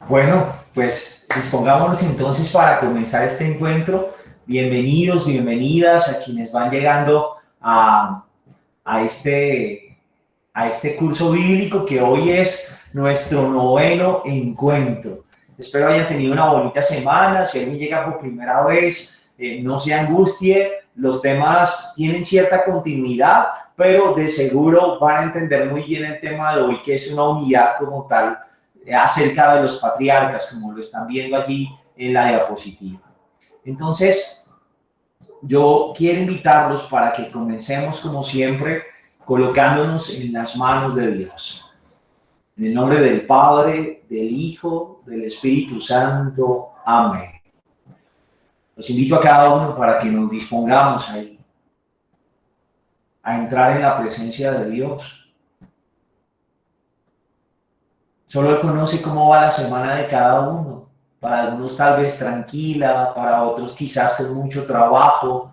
Bueno, pues dispongámonos entonces para comenzar este encuentro. Bienvenidos, bienvenidas a quienes van llegando a este, a este curso bíblico que hoy es nuestro noveno encuentro. Espero hayan tenido una bonita semana. Si alguien llega por primera vez, no se angustie. Los temas tienen cierta continuidad, pero de seguro van a entender muy bien el tema de hoy, que es una unidad como tal acerca de los patriarcas, como lo están viendo allí en la diapositiva. Entonces, yo quiero invitarlos para que comencemos, como siempre, colocándonos en las manos de Dios. En el nombre del Padre, del Hijo, del Espíritu Santo. Amén. Los invito a cada uno para que nos dispongamos ahí, a entrar en la presencia de Dios. Solo Él conoce cómo va la semana de cada uno. Para algunos tal vez tranquila, para otros quizás con mucho trabajo,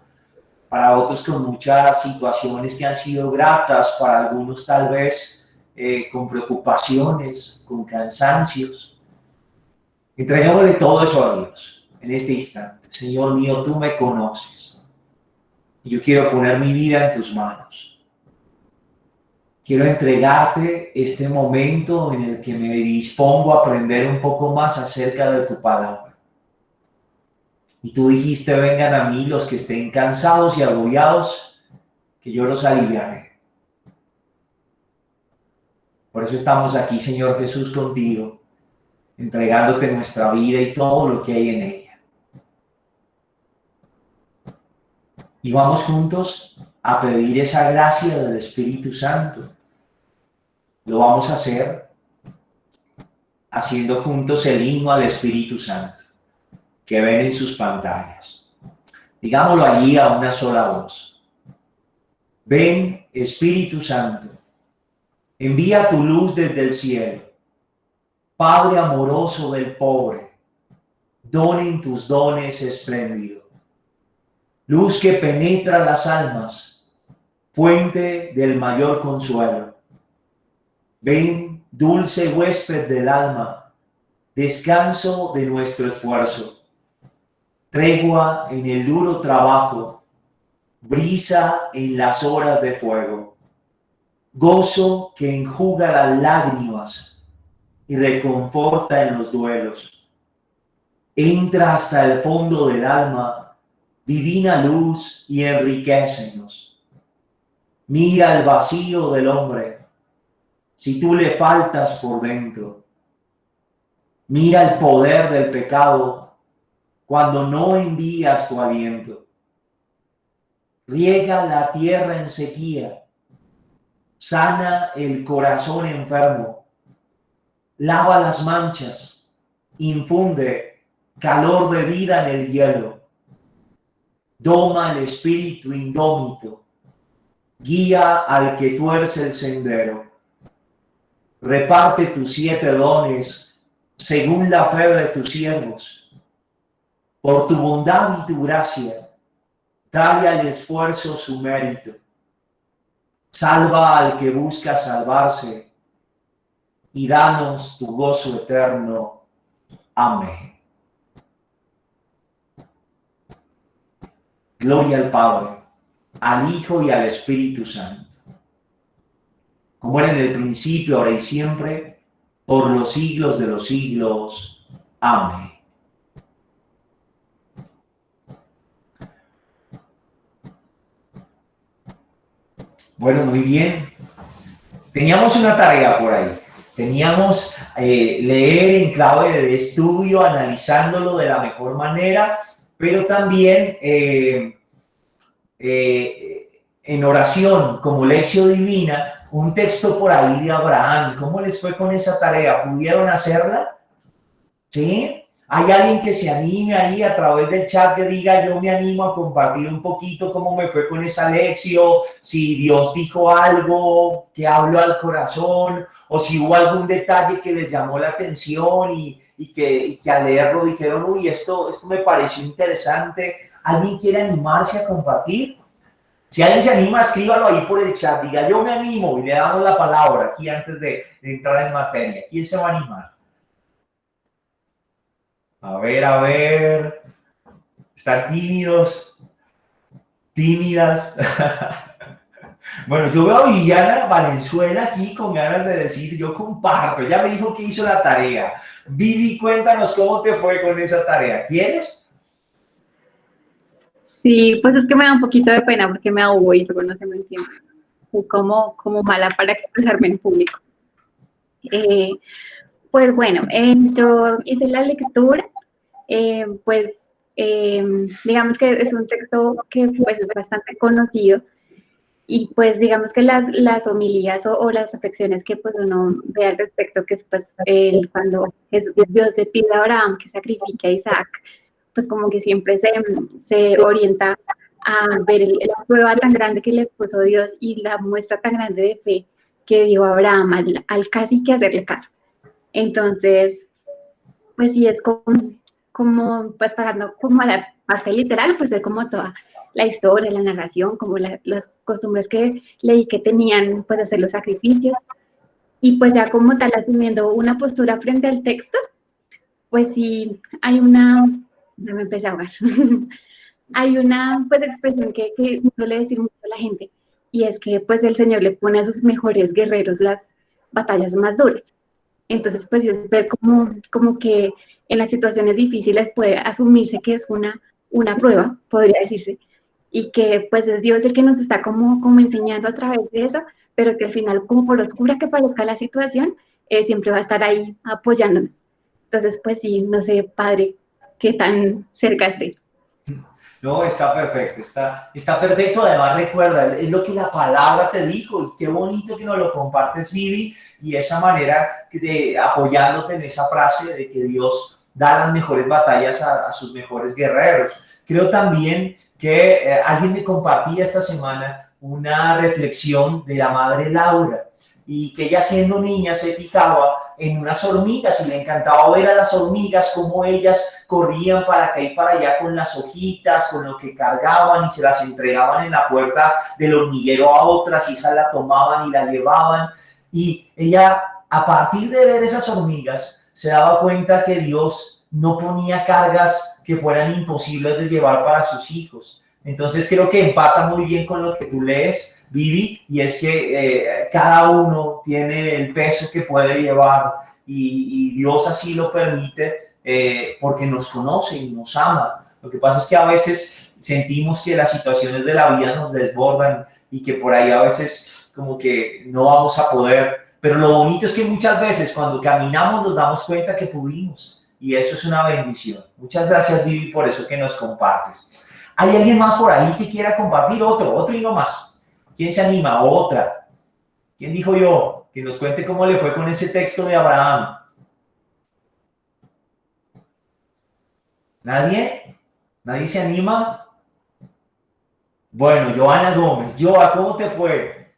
para otros con muchas situaciones que han sido gratas, para algunos tal vez con preocupaciones, con cansancios. Entreguémosle todo eso a Dios en este instante. Señor mío, tú me conoces y yo quiero poner mi vida en tus manos. Quiero entregarte este momento en el que me dispongo a aprender un poco más acerca de tu palabra. Y tú dijiste, vengan a mí los que estén cansados y agobiados, que yo los aliviaré. Por eso estamos aquí, Señor Jesús, contigo, entregándote nuestra vida y todo lo que hay en ella. Y vamos juntos a pedir esa gracia del Espíritu Santo. Lo vamos a hacer haciendo juntos el himno al Espíritu Santo, que ven en sus pantallas. Digámoslo allí a una sola voz. Ven, Espíritu Santo, envía tu luz desde el cielo. Padre amoroso del pobre, donen tus dones espléndido. Luz que penetra las almas, fuente del mayor consuelo. Ven, dulce huésped del alma, descanso de nuestro esfuerzo. Tregua en el duro trabajo, brisa en las horas de fuego, gozo que enjuga las lágrimas y reconforta en los duelos. Entra hasta el fondo del alma, divina luz, y enriquécenos. Mira el vacío del hombre, si tú le faltas por dentro. Mira el poder del pecado cuando no envías tu aliento. Riega la tierra en sequía, sana el corazón enfermo, lava las manchas, infunde calor de vida en el hielo, doma el espíritu indómito, guía al que tuerce el sendero, reparte tus 7 dones según la fe de tus siervos. Por tu bondad y tu gracia, dale al esfuerzo su mérito. Salva al que busca salvarse y danos tu gozo eterno. Amén. Gloria al Padre, al Hijo y al Espíritu Santo, como era en el principio, ahora y siempre, por los siglos de los siglos. Amén. Bueno, muy bien. Teníamos una tarea por ahí. Teníamos leer en clave de estudio, analizándolo de la mejor manera, pero también en oración, como lección divina, un texto por ahí de Abraham. ¿Cómo les fue con esa tarea? ¿Pudieron hacerla? ¿Sí? ¿Hay alguien que se anime ahí a través del chat que diga yo me animo a compartir un poquito cómo me fue con esa lección? Si Dios dijo algo que habló al corazón o si hubo algún detalle que les llamó la atención y que al leerlo dijeron, uy, esto me pareció interesante. ¿Alguien quiere animarse a compartir? Si alguien se anima, escríbalo ahí por el chat. Diga yo me animo y le damos la palabra aquí antes de entrar en materia. ¿Quién se va a animar? A ver. Están tímidos, tímidas. Bueno, yo veo a Viviana Valenzuela aquí con ganas de decir, yo comparto. Ya me dijo que hizo la tarea. Vivi, cuéntanos cómo te fue con esa tarea. ¿Quieres? Sí, pues es que me da un poquito de pena porque me ahogo y luego no se me entiende. Soy como mala para expresarme en público. Eh, pues bueno, yo hice la lectura, pues digamos que es un texto que pues es bastante conocido y pues digamos que las homilías o las reflexiones que pues uno ve al respecto, que es pues cuando Dios le pide a Abraham que sacrifique a Isaac, pues como que siempre se orienta a ver la prueba tan grande que le puso Dios y la muestra tan grande de fe que dio Abraham al casi que hacerle caso. Entonces, pues sí, es como pues pasando como a la parte literal, pues es como toda la historia, la narración, como las costumbres que leí que tenían, pues hacer los sacrificios, y pues ya como tal asumiendo una postura frente al texto, pues sí, ya me empecé a ahogar, hay una pues expresión que suele decir mucho la gente, y es que pues el Señor le pone a sus mejores guerreros las batallas más duras. Entonces, pues es ver como que en las situaciones difíciles puede asumirse que es una prueba, podría decirse, y que pues es Dios el que nos está como enseñando a través de eso, pero que al final, como por oscura que parezca la situación, siempre va a estar ahí apoyándonos. Entonces, pues sí, no sé, padre, qué tan cerca esté. No, está perfecto, está perfecto. Además, recuerda, es lo que la palabra te dijo y qué bonito que nos lo compartes, Vivi, y esa manera de apoyándote en esa frase de que Dios da las mejores batallas a sus mejores guerreros. Creo también que alguien me compartía esta semana una reflexión de la madre Laura y que ella siendo niña se fijaba en unas hormigas y le encantaba ver a las hormigas cómo ellas corrían para acá y para allá con las hojitas, con lo que cargaban y se las entregaban en la puerta del hormiguero a otras y esas la tomaban y la llevaban. Y ella, a partir de ver esas hormigas, se daba cuenta que Dios no ponía cargas que fueran imposibles de llevar para sus hijos. Entonces creo que empata muy bien con lo que tú lees, Vivi, y es que cada uno tiene el peso que puede llevar y Dios así lo permite porque nos conoce y nos ama. Lo que pasa es que a veces sentimos que las situaciones de la vida nos desbordan y que por ahí a veces como que no vamos a poder. Pero lo bonito es que muchas veces cuando caminamos nos damos cuenta que pudimos y eso es una bendición. Muchas gracias, Vivi, por eso que nos compartes. ¿Hay alguien más por ahí que quiera compartir? Otro y no más. ¿Quién se anima? Otra. ¿Quién dijo yo? Que nos cuente cómo le fue con ese texto de Abraham. ¿Nadie? ¿Nadie se anima? Bueno, Joana Gómez. Joa, ¿cómo te fue?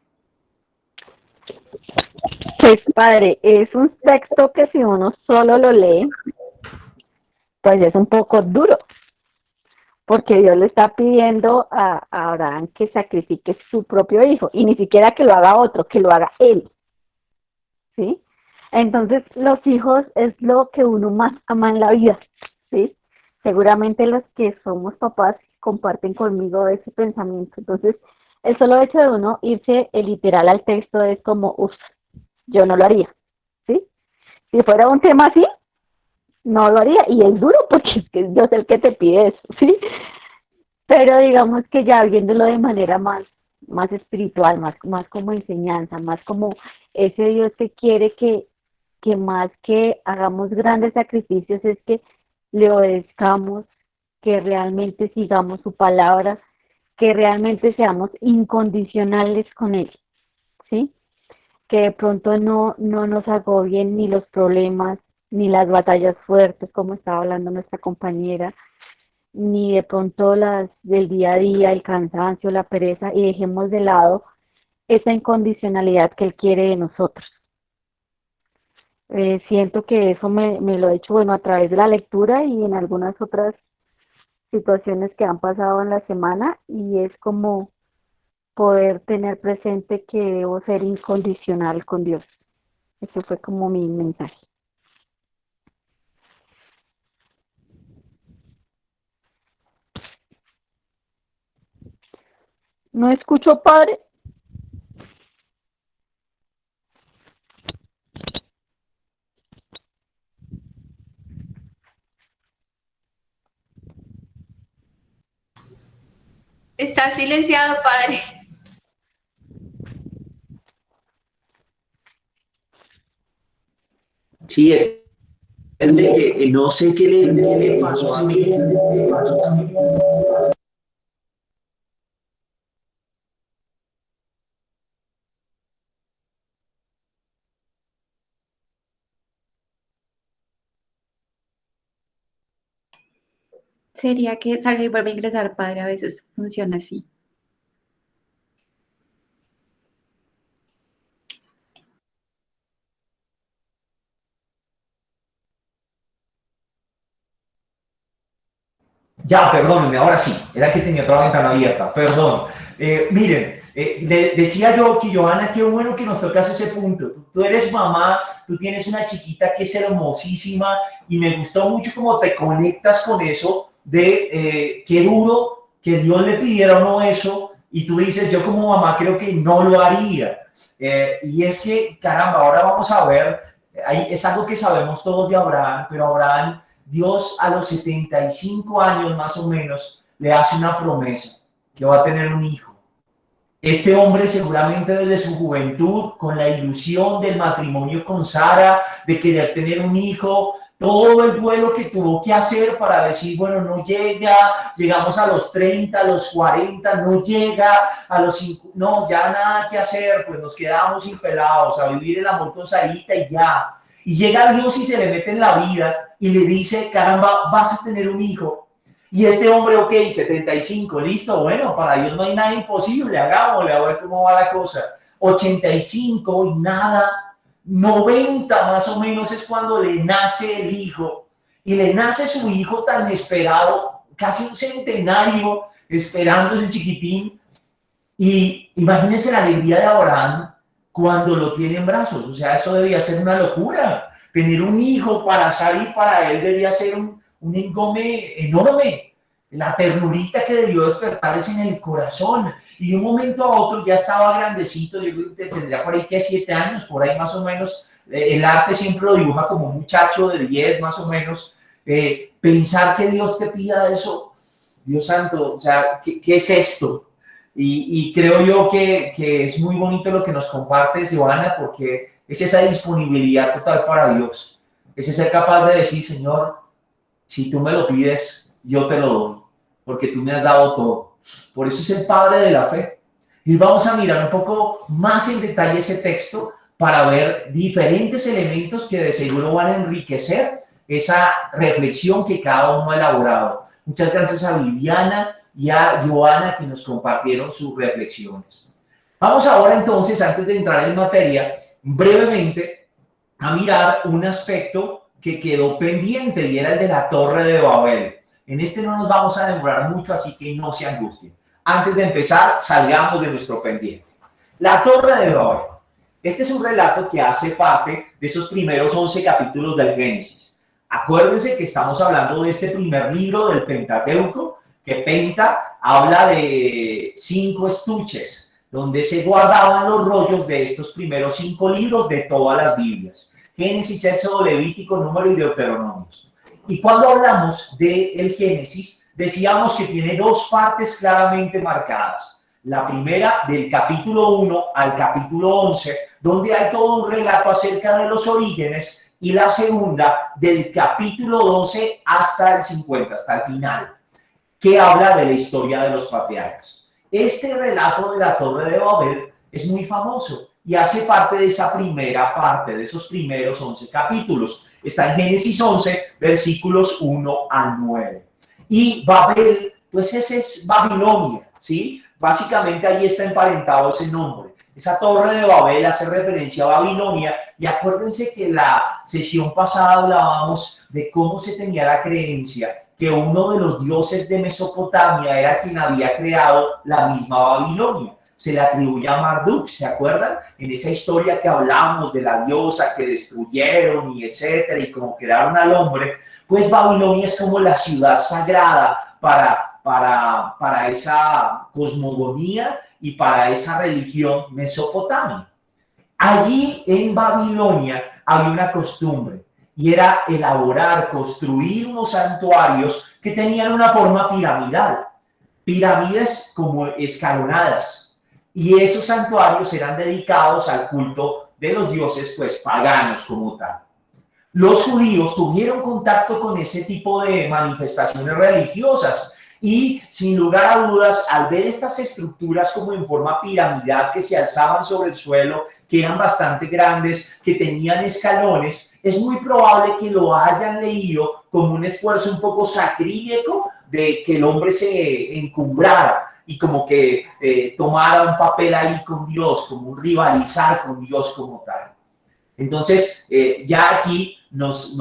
Pues padre, es un texto que si uno solo lo lee, pues es un poco duro, porque Dios le está pidiendo a Abraham que sacrifique su propio hijo, y ni siquiera que lo haga otro, que lo haga él, ¿sí? Entonces, los hijos es lo que uno más ama en la vida, ¿sí? Seguramente los que somos papás comparten conmigo ese pensamiento. Entonces, el solo hecho de uno irse literal al texto es como, uff, yo no lo haría, ¿sí? Si fuera un tema así, no lo haría, y es duro porque es que Dios es el que te pide eso, ¿sí? Pero digamos que ya viéndolo de manera más espiritual, más como enseñanza, más como ese Dios que quiere que más que hagamos grandes sacrificios es que le obedezcamos, que realmente sigamos su palabra, que realmente seamos incondicionales con él, ¿sí? Que de pronto no nos agobien ni los problemas, ni las batallas fuertes, como estaba hablando nuestra compañera, ni de pronto las del día a día, el cansancio, la pereza, y dejemos de lado esa incondicionalidad que Él quiere de nosotros. Siento que eso me lo he hecho, bueno, a través de la lectura y en algunas otras situaciones que han pasado en la semana, y es como poder tener presente que debo ser incondicional con Dios. Eso fue como mi mensaje. No escucho, padre. Está silenciado, padre. Sí, es el de que no sé qué le pasó a mí. Sería que salga y vuelva a ingresar, padre, a veces funciona así. Ya, perdónenme, ahora sí, era que tenía otra ventana abierta, perdón. Miren, decía yo que Johanna, qué bueno que nos tocas ese punto. Tú eres mamá, tú tienes una chiquita que es hermosísima y me gustó mucho cómo te conectas con eso de qué duro que Dios le pidiera o no eso y tú dices, yo como mamá creo que no lo haría. Y es que, caramba, ahora vamos a ver, es algo que sabemos todos de Abraham, pero Abraham Dios a los 75 años más o menos le hace una promesa, que va a tener un hijo. Este hombre seguramente desde su juventud, con la ilusión del matrimonio con Sara, de querer tener un hijo, todo el duelo que tuvo que hacer para decir, bueno, no llega, llegamos a los 30, a los 40, no llega, a los 5, no, ya nada que hacer, pues nos quedamos impelados a vivir el amor con Sarita y ya. Y llega Dios y se le mete en la vida y le dice, caramba, vas a tener un hijo. Y este hombre, ok, 75, listo, bueno, para Dios no hay nada imposible, hagámosle, a ver cómo va la cosa. 85 y nada, 90 más o menos es cuando le nace el hijo. Y le nace su hijo tan esperado, casi un centenario esperando ese chiquitín. Y imagínense la alegría de Abraham cuando lo tiene en brazos. O sea, eso debía ser una locura. Tener un hijo para Sara y para él debía ser un engome enorme. La ternurita que debió despertarles en el corazón. Y de un momento a otro ya estaba grandecito. Yo creo que tendría por ahí que 7 años, por ahí más o menos. El arte siempre lo dibuja como un muchacho de 10 más o menos. Pensar que Dios te pida eso, Dios santo, o sea, ¿qué es esto? Y creo yo que es muy bonito lo que nos compartes, Johanna, porque es esa disponibilidad total para Dios. Es ser capaz de decir, Señor, si tú me lo pides, yo te lo doy, porque tú me has dado todo. Por eso es el padre de la fe. Y vamos a mirar un poco más en detalle ese texto para ver diferentes elementos que de seguro van a enriquecer esa reflexión que cada uno ha elaborado. Muchas gracias a Viviana y a Johanna que nos compartieron sus reflexiones. Vamos ahora entonces, antes de entrar en materia, brevemente a mirar un aspecto que quedó pendiente y era el de la Torre de Babel. En este no nos vamos a demorar mucho, así que no se angustien. Antes de empezar, salgamos de nuestro pendiente. La Torre de Babel. Este es un relato que hace parte de esos primeros 11 capítulos del Génesis. Acuérdense que estamos hablando de este primer libro del Pentateuco, que Penta habla de 5 estuches, donde se guardaban los rollos de estos primeros 5 libros de todas las Biblias. Génesis, Éxodo, Levítico, Número y Deuteronomio. Y cuando hablamos del Génesis, decíamos que tiene 2 partes claramente marcadas. La primera, del capítulo 1 al capítulo 11, donde hay todo un relato acerca de los orígenes, y la segunda, del capítulo 12 hasta el 50, hasta el final, que habla de la historia de los patriarcas. Este relato de la Torre de Babel es muy famoso y hace parte de esa primera parte, de esos primeros 11 capítulos. Está en Génesis 11, versículos 1 al 9. Y Babel, pues ese es Babilonia, ¿sí? Básicamente ahí está emparentado ese nombre. Esa Torre de Babel hace referencia a Babilonia y acuérdense que la sesión pasada hablábamos de cómo se tenía la creencia que uno de los dioses de Mesopotamia era quien había creado la misma Babilonia. Se le atribuye a Marduk, ¿se acuerdan? En esa historia que hablamos de la diosa que destruyeron y etcétera, y cómo crearon al hombre, pues Babilonia es como la ciudad sagrada para esa cosmogonía y para esa religión Mesopotamia. Allí en Babilonia había una costumbre y era elaborar, construir unos santuarios que tenían una forma piramidal, pirámides como escalonadas, y esos santuarios eran dedicados al culto de los dioses pues paganos como tal. Los judíos tuvieron contacto con ese tipo de manifestaciones religiosas y sin lugar a dudas, al ver estas estructuras como en forma piramidal que se alzaban sobre el suelo, que eran bastante grandes, que tenían escalones, es muy probable que lo hayan leído como un esfuerzo un poco sacrílego de que el hombre se encumbrara y como que tomara un papel ahí con Dios, como un rivalizar con Dios como tal. Entonces, ya aquí nos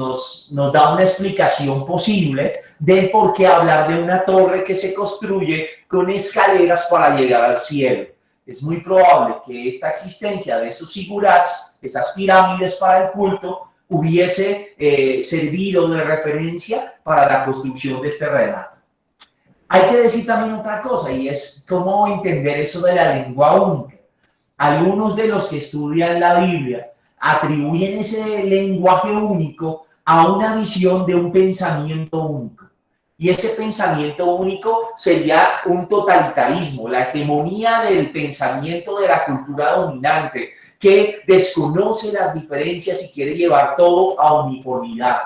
da una explicación posible del por qué hablar de una torre que se construye con escaleras para llegar al cielo. Es muy probable que esta existencia de esos zigurats, esas pirámides para el culto, hubiese servido de referencia para la construcción de este relato. Hay que decir también otra cosa, y es cómo entender eso de la lengua única. Algunos de los que estudian la Biblia atribuyen ese lenguaje único a una visión de un pensamiento único. Y ese pensamiento único sería un totalitarismo, la hegemonía del pensamiento de la cultura dominante, que desconoce las diferencias y quiere llevar todo a uniformidad.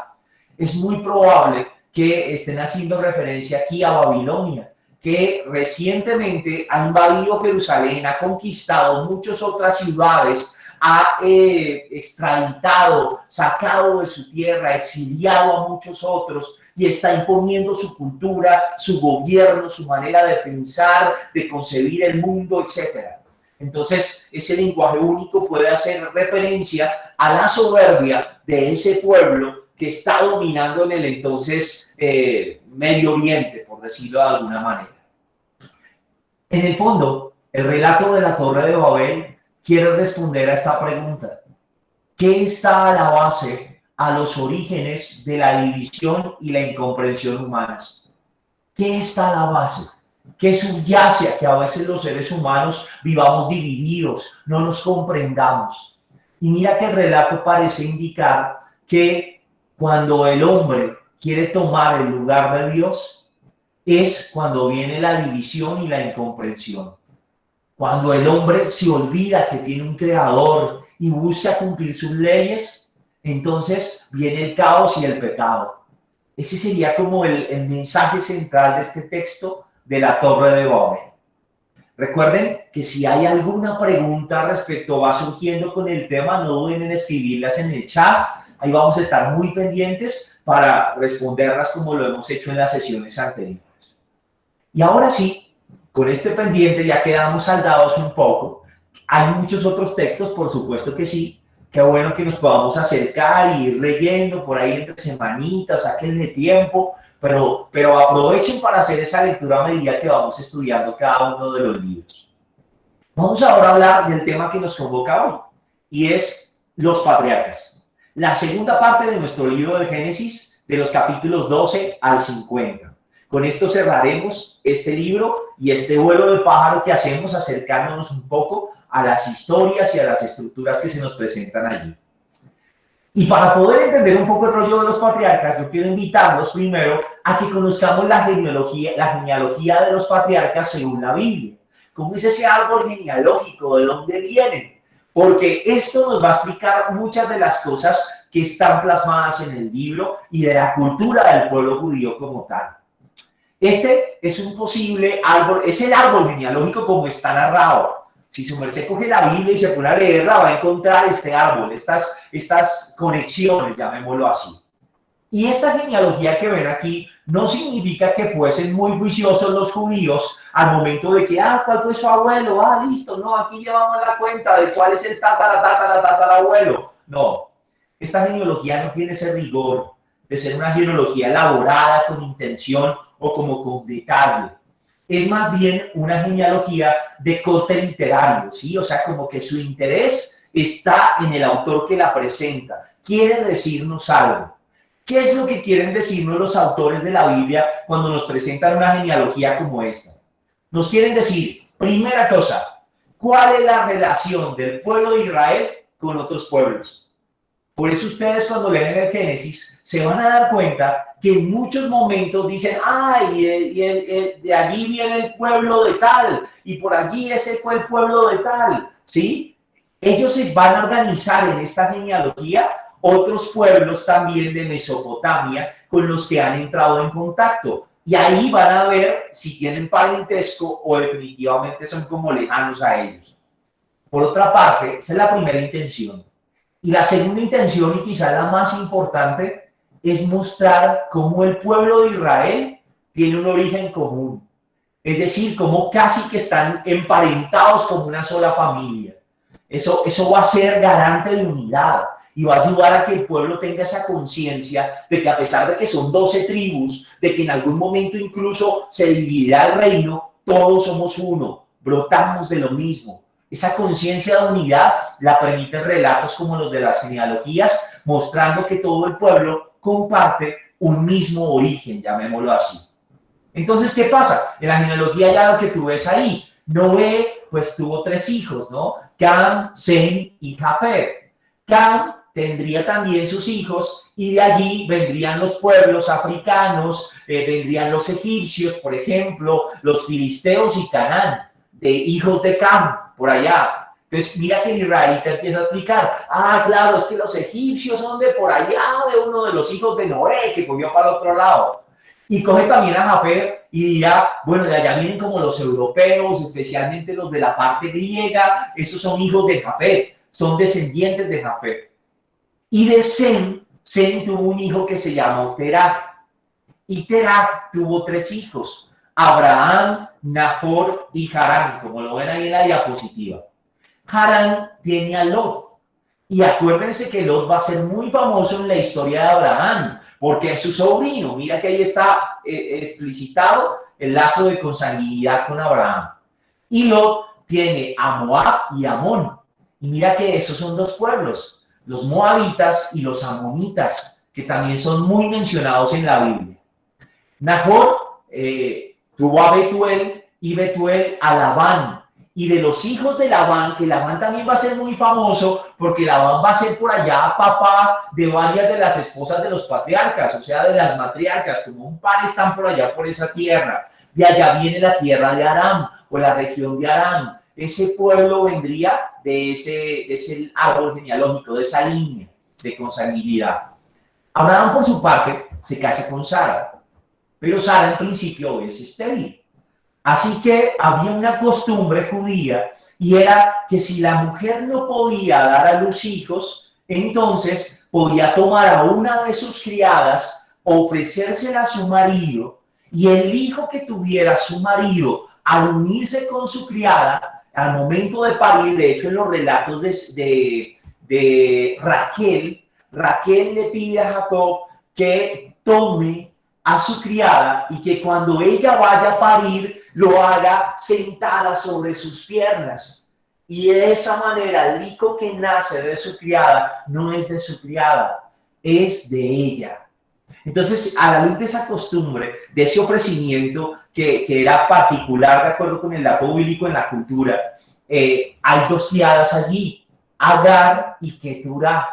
Es muy probable que estén haciendo referencia aquí a Babilonia, que recientemente ha invadido Jerusalén, ha conquistado muchas otras ciudades, ha extraditado, sacado de su tierra, exiliado a muchos otros y está imponiendo su cultura, su gobierno, su manera de pensar, de concebir el mundo, etc. Entonces, ese lenguaje único puede hacer referencia a la soberbia de ese pueblo que está dominando en el entonces Medio Oriente, por decirlo de alguna manera. En el fondo, el relato de la Torre de Babel quiere responder a esta pregunta. ¿Qué está a la base, a los orígenes de la división y la incomprensión humanas? ¿Qué está a la base? ¿Qué subyace a que a veces los seres humanos vivamos divididos, no nos comprendamos? Y mira que el relato parece indicar que cuando el hombre quiere tomar el lugar de Dios, es cuando viene la división y la incomprensión. Cuando el hombre se olvida que tiene un creador y busca cumplir sus leyes, entonces viene el caos y el pecado. Ese sería como el mensaje central de este texto de la Torre de Babel. Recuerden que si hay alguna pregunta respecto va surgiendo con el tema, no duden en escribirlas en el chat. Ahí vamos a estar muy pendientes para responderlas como lo hemos hecho en las sesiones anteriores. Y ahora sí, con este pendiente ya quedamos saldados un poco. Hay muchos otros textos, por supuesto que sí. Qué bueno que nos podamos acercar y ir leyendo por ahí entre semanitas, sáquenle tiempo, pero aprovechen para hacer esa lectura a medida que vamos estudiando cada uno de los libros. Vamos ahora a hablar del tema que nos convoca hoy, y es los patriarcas. La segunda parte de nuestro libro de Génesis, de los capítulos 12 al 50. Con esto cerraremos este libro y este vuelo de pájaro que hacemos acercándonos un poco a las historias y a las estructuras que se nos presentan allí. Y para poder entender un poco el rollo de los patriarcas, yo quiero invitarlos primero a que conozcamos la genealogía de los patriarcas según la Biblia. ¿Cómo es ese árbol genealógico? ¿De dónde vienen? Porque esto nos va a explicar muchas de las cosas que están plasmadas en el libro y de la cultura del pueblo judío como tal. Este es un posible árbol, es el árbol genealógico como está narrado. Si su merced coge la Biblia y se pone a leerla, va a encontrar este árbol, estas conexiones, llamémoslo así. Y esta genealogía que ven aquí no significa que fuesen muy juiciosos los judíos al momento de que, ¿cuál fue su abuelo? Listo, no, aquí llevamos la cuenta de cuál es el tatarabuelo. No, esta genealogía no tiene ese rigor de ser una genealogía elaborada con intención o como con detalle. Es más bien una genealogía de corte literario, ¿sí? O sea, como que su interés está en el autor que la presenta. Quiere decirnos algo. ¿Qué es lo que quieren decirnos los autores de la Biblia cuando nos presentan una genealogía como esta? Nos quieren decir, Primera cosa, ¿cuál es la relación del pueblo de Israel con otros pueblos? Por eso ustedes cuando leen el Génesis se van a dar cuenta que en muchos momentos dicen, ay, de allí viene el pueblo de tal, y por allí ese fue el pueblo de tal, ¿sí? Ellos se van a organizar en esta genealogía otros pueblos también de Mesopotamia con los que han entrado en contacto. Y ahí van a ver si tienen parentesco o definitivamente son como lejanos a ellos. Por otra parte, esa es la primera intención. Y la segunda intención, y quizás la más importante, es mostrar cómo el pueblo de Israel tiene un origen común. Es decir, cómo casi que están emparentados como una sola familia. Eso va a ser garante de unidad y va a ayudar a que el pueblo tenga esa conciencia de que a pesar de que son 12 tribus, de que en algún momento incluso se dividirá el reino, todos somos uno, brotamos de lo mismo. Esa conciencia de unidad la permiten relatos como los de las genealogías, mostrando que todo el pueblo comparte un mismo origen, llamémoslo así. Entonces, ¿qué pasa? En la genealogía ya lo que tú ves ahí, Noé, pues tuvo 3 hijos, ¿no? Cam, Sem y Jafet. Cam tendría también sus hijos y de allí vendrían los pueblos africanos, vendrían los egipcios, por ejemplo, los filisteos y Canaán, de hijos de Cam, por allá. Entonces, mira que el israelita empieza a explicar, claro, es que los egipcios son de por allá, de uno de los hijos de Noé, que cogió para el otro lado. Y coge también a Jafet y dirá, bueno, de allá vienen como los europeos, especialmente los de la parte griega, esos son hijos de Jafet, son descendientes de Jafet. Y de Sem tuvo un hijo que se llamó Terach. Y Terach tuvo 3 hijos, Abraham, Nahor y Harán, como lo ven ahí en la diapositiva. Harán tiene a Lot. Y acuérdense que Lot va a ser muy famoso en la historia de Abraham, porque es su sobrino. Mira que ahí está explicitado el lazo de consanguinidad con Abraham. Y Lot tiene a Moab y Amón. Y mira que esos son 2 pueblos, los moabitas y los amonitas, que también son muy mencionados en la Biblia. Nahor tuvo a Betuel y Betuel a Labán. Y de los hijos de Labán, que Labán también va a ser muy famoso, porque Labán va a ser por allá papá de varias de las esposas de los patriarcas, o sea, de las matriarcas, como un par están por allá por esa tierra. De allá viene la tierra de Aram, o la región de Aram. Ese pueblo vendría de ese árbol genealógico, de esa línea de consanguinidad. Abraham, por su parte, se casa con Sara, pero Sara en principio es estéril. Así que había una costumbre judía y era que si la mujer no podía dar a luz hijos, entonces podía tomar a una de sus criadas, ofrecérsela a su marido y el hijo que tuviera su marido al unirse con su criada, al momento de parir, de hecho en los relatos de Raquel le pide a Jacob que tome a su criada y que cuando ella vaya a parir lo haga sentada sobre sus piernas. Y de esa manera el hijo que nace de su criada no es de su criada, es de ella. Entonces, a la luz de esa costumbre, de ese ofrecimiento que era particular de acuerdo con el dato bíblico en la cultura, hay 2 criadas allí, Agar y Keturah,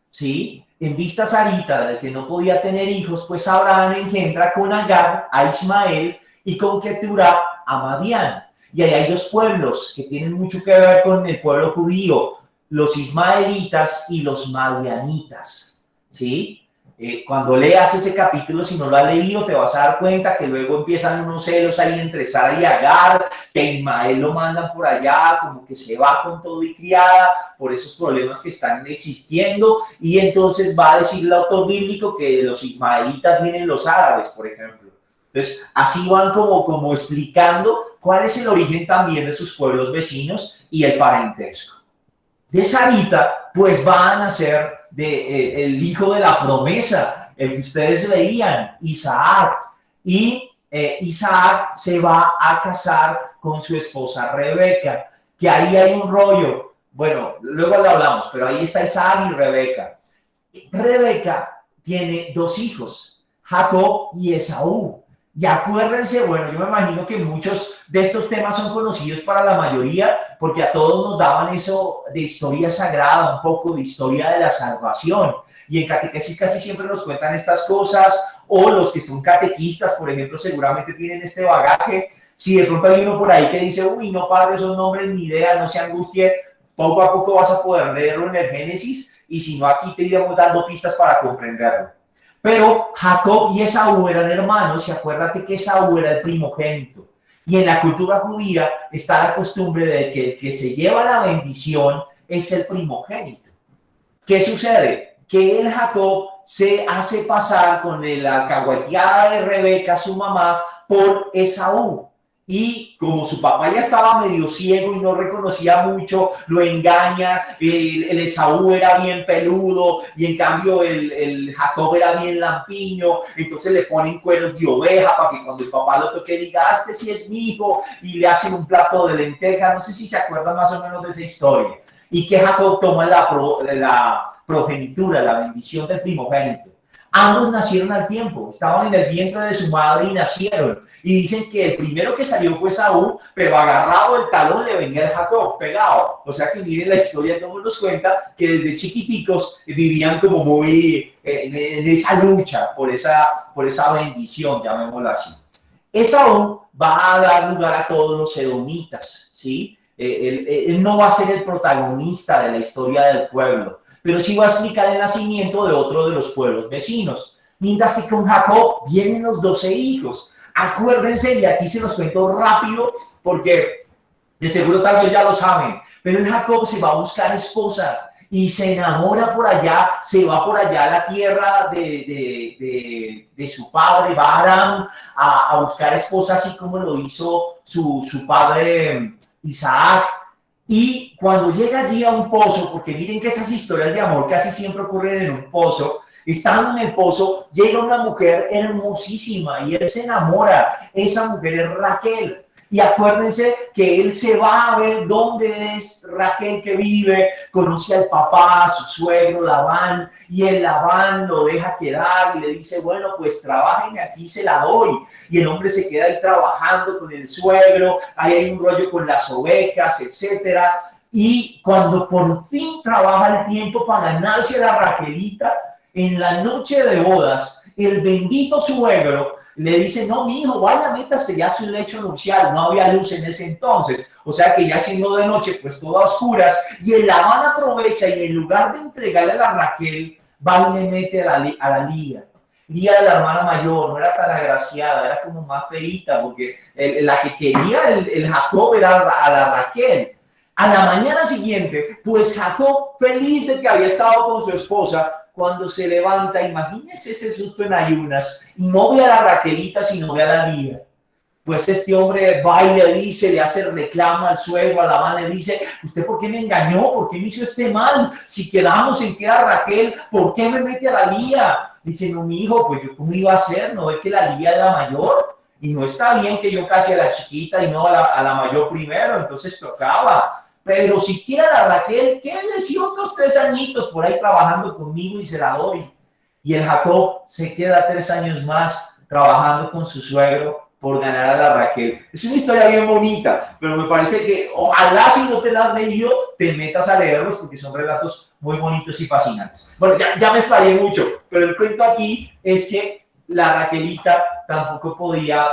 ¿sí? En vista Sarita de que no podía tener hijos, pues Abraham engendra con Agar a Ismael y con Keturah a Madián. Y ahí hay 2 pueblos que tienen mucho que ver con el pueblo judío, los ismaelitas y los madianitas, ¿sí? Cuando leas ese capítulo, si no lo has leído, te vas a dar cuenta que luego empiezan unos celos ahí entre Sara y Agar, que Ismael lo mandan por allá, como que se va con todo y criada, por esos problemas que están existiendo, y entonces va a decir el autor bíblico que de los ismaelitas vienen los árabes, por ejemplo. Entonces, así van como explicando cuál es el origen también de sus pueblos vecinos y el parentesco. De Sarita, pues va a nacer el hijo de la promesa, el que ustedes veían, Isaac. Y Isaac se va a casar con su esposa Rebeca, que ahí hay un rollo. Bueno, luego lo hablamos, pero ahí está Isaac y Rebeca. Rebeca tiene 2 hijos, Jacob y Esaú. Y acuérdense, bueno, yo me imagino que muchos de estos temas son conocidos para la mayoría porque a todos nos daban eso de historia sagrada, un poco de historia de la salvación. Y en catequesis casi siempre nos cuentan estas cosas, o los que son catequistas, por ejemplo, seguramente tienen este bagaje. Si de pronto hay uno por ahí que dice, uy, no, padre, esos nombres, ni idea, no se angustie, poco a poco vas a poder leerlo en el Génesis, y si no, aquí te iremos dando pistas para comprenderlo. Pero Jacob y Esaú eran hermanos, y acuérdate que Esaú era el primogénito. Y en la cultura judía está la costumbre de que el que se lleva la bendición es el primogénito. ¿Qué sucede? Que el Jacob se hace pasar con la alcahueteada de Rebeca, su mamá, por Esaú. Y como su papá ya estaba medio ciego y no reconocía mucho, lo engaña. El Esaú era bien peludo y en cambio el Jacob era bien lampiño. Entonces le ponen cueros de oveja para que cuando el papá lo toque diga, este sí es mi hijo, y le hacen un plato de lenteja. No sé si se acuerdan más o menos de esa historia. Y que Jacob toma la progenitura, la bendición del primogénito. Ambos nacieron al tiempo, estaban en el vientre de su madre y nacieron. Y dicen que el primero que salió fue Esaú, pero agarrado del talón le venía el Jacob, pegado. O sea que miren la historia como nos cuenta que desde chiquiticos vivían como muy en esa lucha por esa bendición, llamémosla así. Esaú va a dar lugar a todos los edomitas, ¿sí? Él no va a ser el protagonista de la historia del pueblo, pero sí va a explicar el nacimiento de otro de los pueblos vecinos. Mientras que con Jacob vienen los 12 hijos. Acuérdense, y aquí se los cuento rápido porque de seguro tal vez ya lo saben, pero el Jacob se va a buscar esposa y se enamora por allá, se va por allá a la tierra de su padre, va a Aram a buscar esposa, así como lo hizo su padre Isaac. Y cuando llega allí a un pozo, porque miren que esas historias de amor casi siempre ocurren en un pozo, estando en el pozo, llega una mujer hermosísima y él se enamora. Esa mujer es Raquel. Y acuérdense que él se va a ver dónde es Raquel que vive, conoce al papá, a su suegro Labán, y el Labán lo deja quedar y le dice, bueno, pues trabajen aquí, se la doy. Y el hombre se queda ahí trabajando con el suegro, ahí hay un rollo con las ovejas, etcétera. Y cuando por fin trabaja el tiempo para ganarse a la Raquelita, en la noche de bodas, el bendito suegro le dice, no, mi hijo, vaya, métase ya a su lecho nupcial. No había luz en ese entonces, o sea que ya siendo de noche, pues todo a oscuras, y el Labán aprovecha y en lugar de entregarle a la Raquel, va y le mete a la Lía. Lía de la hermana mayor, no era tan agraciada, era como más feíta, porque la que quería el Jacob era a la Raquel. A la mañana siguiente, pues Jacob, feliz de que había estado con su esposa, cuando se levanta, imagínense ese susto en ayunas, y no ve a la Raquelita, sino ve a la Lía. Pues este hombre va y le dice, le hace reclamo al suegro, a Labán, le dice, ¿usted por qué me engañó? ¿Por qué me hizo este mal? Si quedamos en que era Raquel, ¿por qué me mete a la Lía? Dice, no, mi hijo, pues yo cómo iba a hacer, ¿no ve que la Lía es la mayor? Y no está bien que yo case a la chiquita y no a la mayor primero, entonces tocaba. Pero si quiere a la Raquel, quédese otros 3 añitos por ahí trabajando conmigo y se la doy. Y el Jacob se queda 3 años más trabajando con su suegro por ganar a la Raquel. Es una historia bien bonita, pero me parece que ojalá si no te la has leído, te metas a leerlos porque son relatos muy bonitos y fascinantes. Bueno, ya me explayé mucho, pero el cuento aquí es que la Raquelita tampoco podía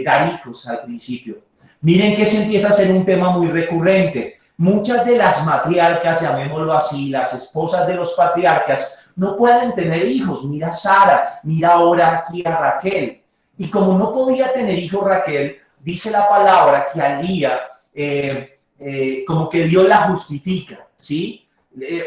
dar hijos al principio. Miren que se empieza a ser un tema muy recurrente. Muchas de las matriarcas, llamémoslo así, las esposas de los patriarcas, no pueden tener hijos. Mira a Sara, mira ahora aquí a Raquel. Y como no podía tener hijos Raquel, dice la palabra que a Lía, como que Dios la justifica, ¿sí?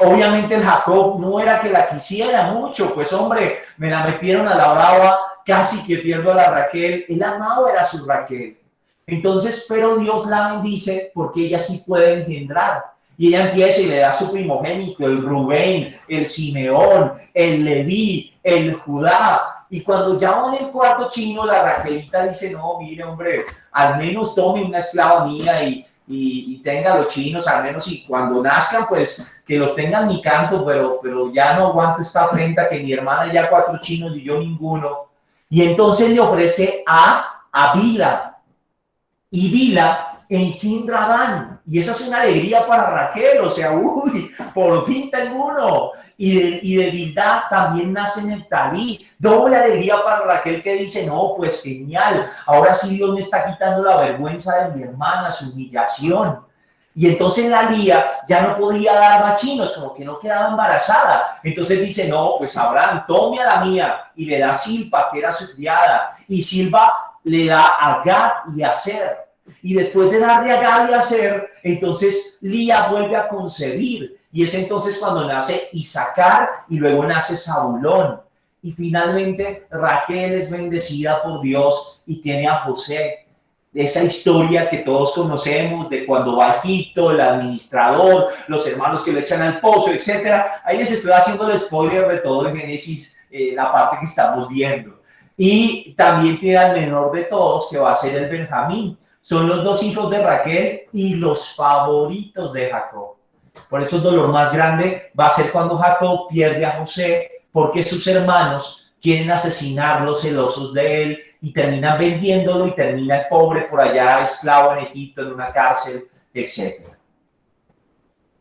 Obviamente el Jacob no era que la quisiera mucho, pues hombre, me la metieron a la brava, casi que pierdo a la Raquel. Él amaba era su Raquel. Entonces, pero Dios la bendice porque ella sí puede engendrar. Y ella empieza y le da su primogénito, el Rubén, el Simeón, el Leví, el Judá. Y cuando ya va en el cuarto chino, la Raquelita dice, no, mire, hombre, al menos tome una esclava mía y tenga los chinos, al menos, y cuando nazcan, pues, que los tengan mi canto, pero ya no aguanto esta afrenta que mi hermana ya 4 chinos y yo ninguno. Y entonces le ofrece a Bilha. Y Bilha engendra a Dan. Y esa es una alegría para Raquel. O sea, uy, por fin tengo uno. Y de Bilha también nace Neftalí. Doble alegría para Raquel, que dice, no, pues genial. Ahora sí Dios me está quitando la vergüenza de mi hermana, su humillación. Y entonces la Lía ya no podía dar machinos, como que no quedaba embarazada. Entonces dice, no, pues Abraham, tome a la mía, y le da a Silpa, que era su criada. Y Silpa le da a Gad y a Aser. Y después de darle a Gad y a Aser, entonces Lía vuelve a concebir. Y es entonces cuando nace Isaacar y luego nace Zabulón. Y finalmente Raquel es bendecida por Dios y tiene a José. Esa historia que todos conocemos de cuando va a Egipto, el administrador, los hermanos que lo echan al pozo, etcétera. Ahí les estoy haciendo el spoiler de todo el Génesis, la parte que estamos viendo. Y también tiene al menor de todos, que va a ser el Benjamín. Son los dos hijos de Raquel y los favoritos de Jacob. Por eso el dolor más grande va a ser cuando Jacob pierde a José, porque sus hermanos quieren asesinarlo, celosos de él, y terminan vendiéndolo y termina el pobre por allá, esclavo en Egipto, en una cárcel, etc.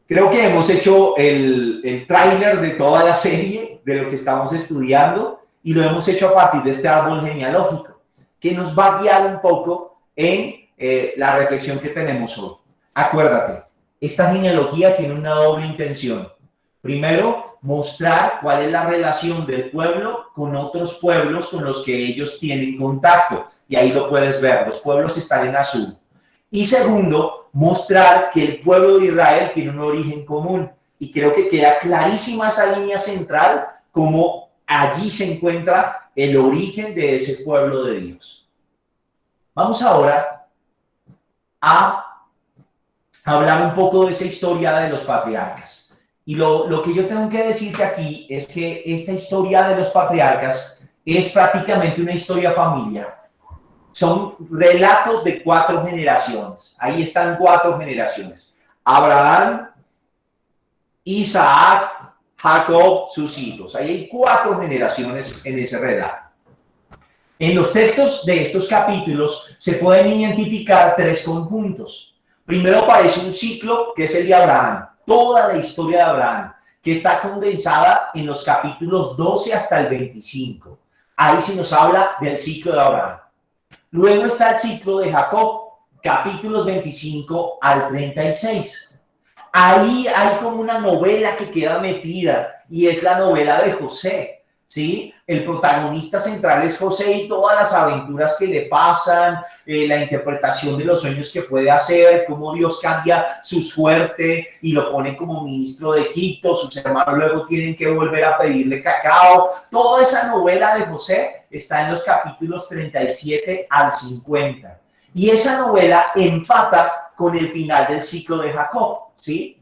Creo que hemos hecho el tráiler de toda la serie, de lo que estamos estudiando, y lo hemos hecho a partir de este árbol genealógico, que nos va a guiar un poco en la reflexión que tenemos hoy. Acuérdate, esta genealogía tiene una doble intención. Primero, mostrar cuál es la relación del pueblo con otros pueblos con los que ellos tienen contacto. Y ahí lo puedes ver, los pueblos están en azul. Y segundo, mostrar que el pueblo de Israel tiene un origen común. Y creo que queda clarísima esa línea central, como allí se encuentra el origen de ese pueblo de Dios. Vamos ahora a hablar un poco de esa historia de los patriarcas. Y lo que yo tengo que decirte aquí es que esta historia de los patriarcas es prácticamente una historia familiar. Son relatos de 4 generaciones. Ahí están 4 generaciones. Abraham, Isaac, Jacob, sus hijos. Ahí hay 4 generaciones en ese relato. En los textos de estos capítulos se pueden identificar 3 conjuntos. Primero aparece un ciclo que es el de Abraham. Toda la historia de Abraham, que está condensada en los capítulos 12 hasta el 25. Ahí se nos habla del ciclo de Abraham. Luego está el ciclo de Jacob, capítulos 25 al 36. Ahí hay como una novela que queda metida, y es la novela de José, ¿sí? El protagonista central es José y todas las aventuras que le pasan, la interpretación de los sueños que puede hacer, cómo Dios cambia su suerte y lo pone como ministro de Egipto, sus hermanos luego tienen que volver a pedirle cacao. Toda esa novela de José está en los capítulos 37 al 50. Y esa novela empata con el final del ciclo de Jacob, ¿sí?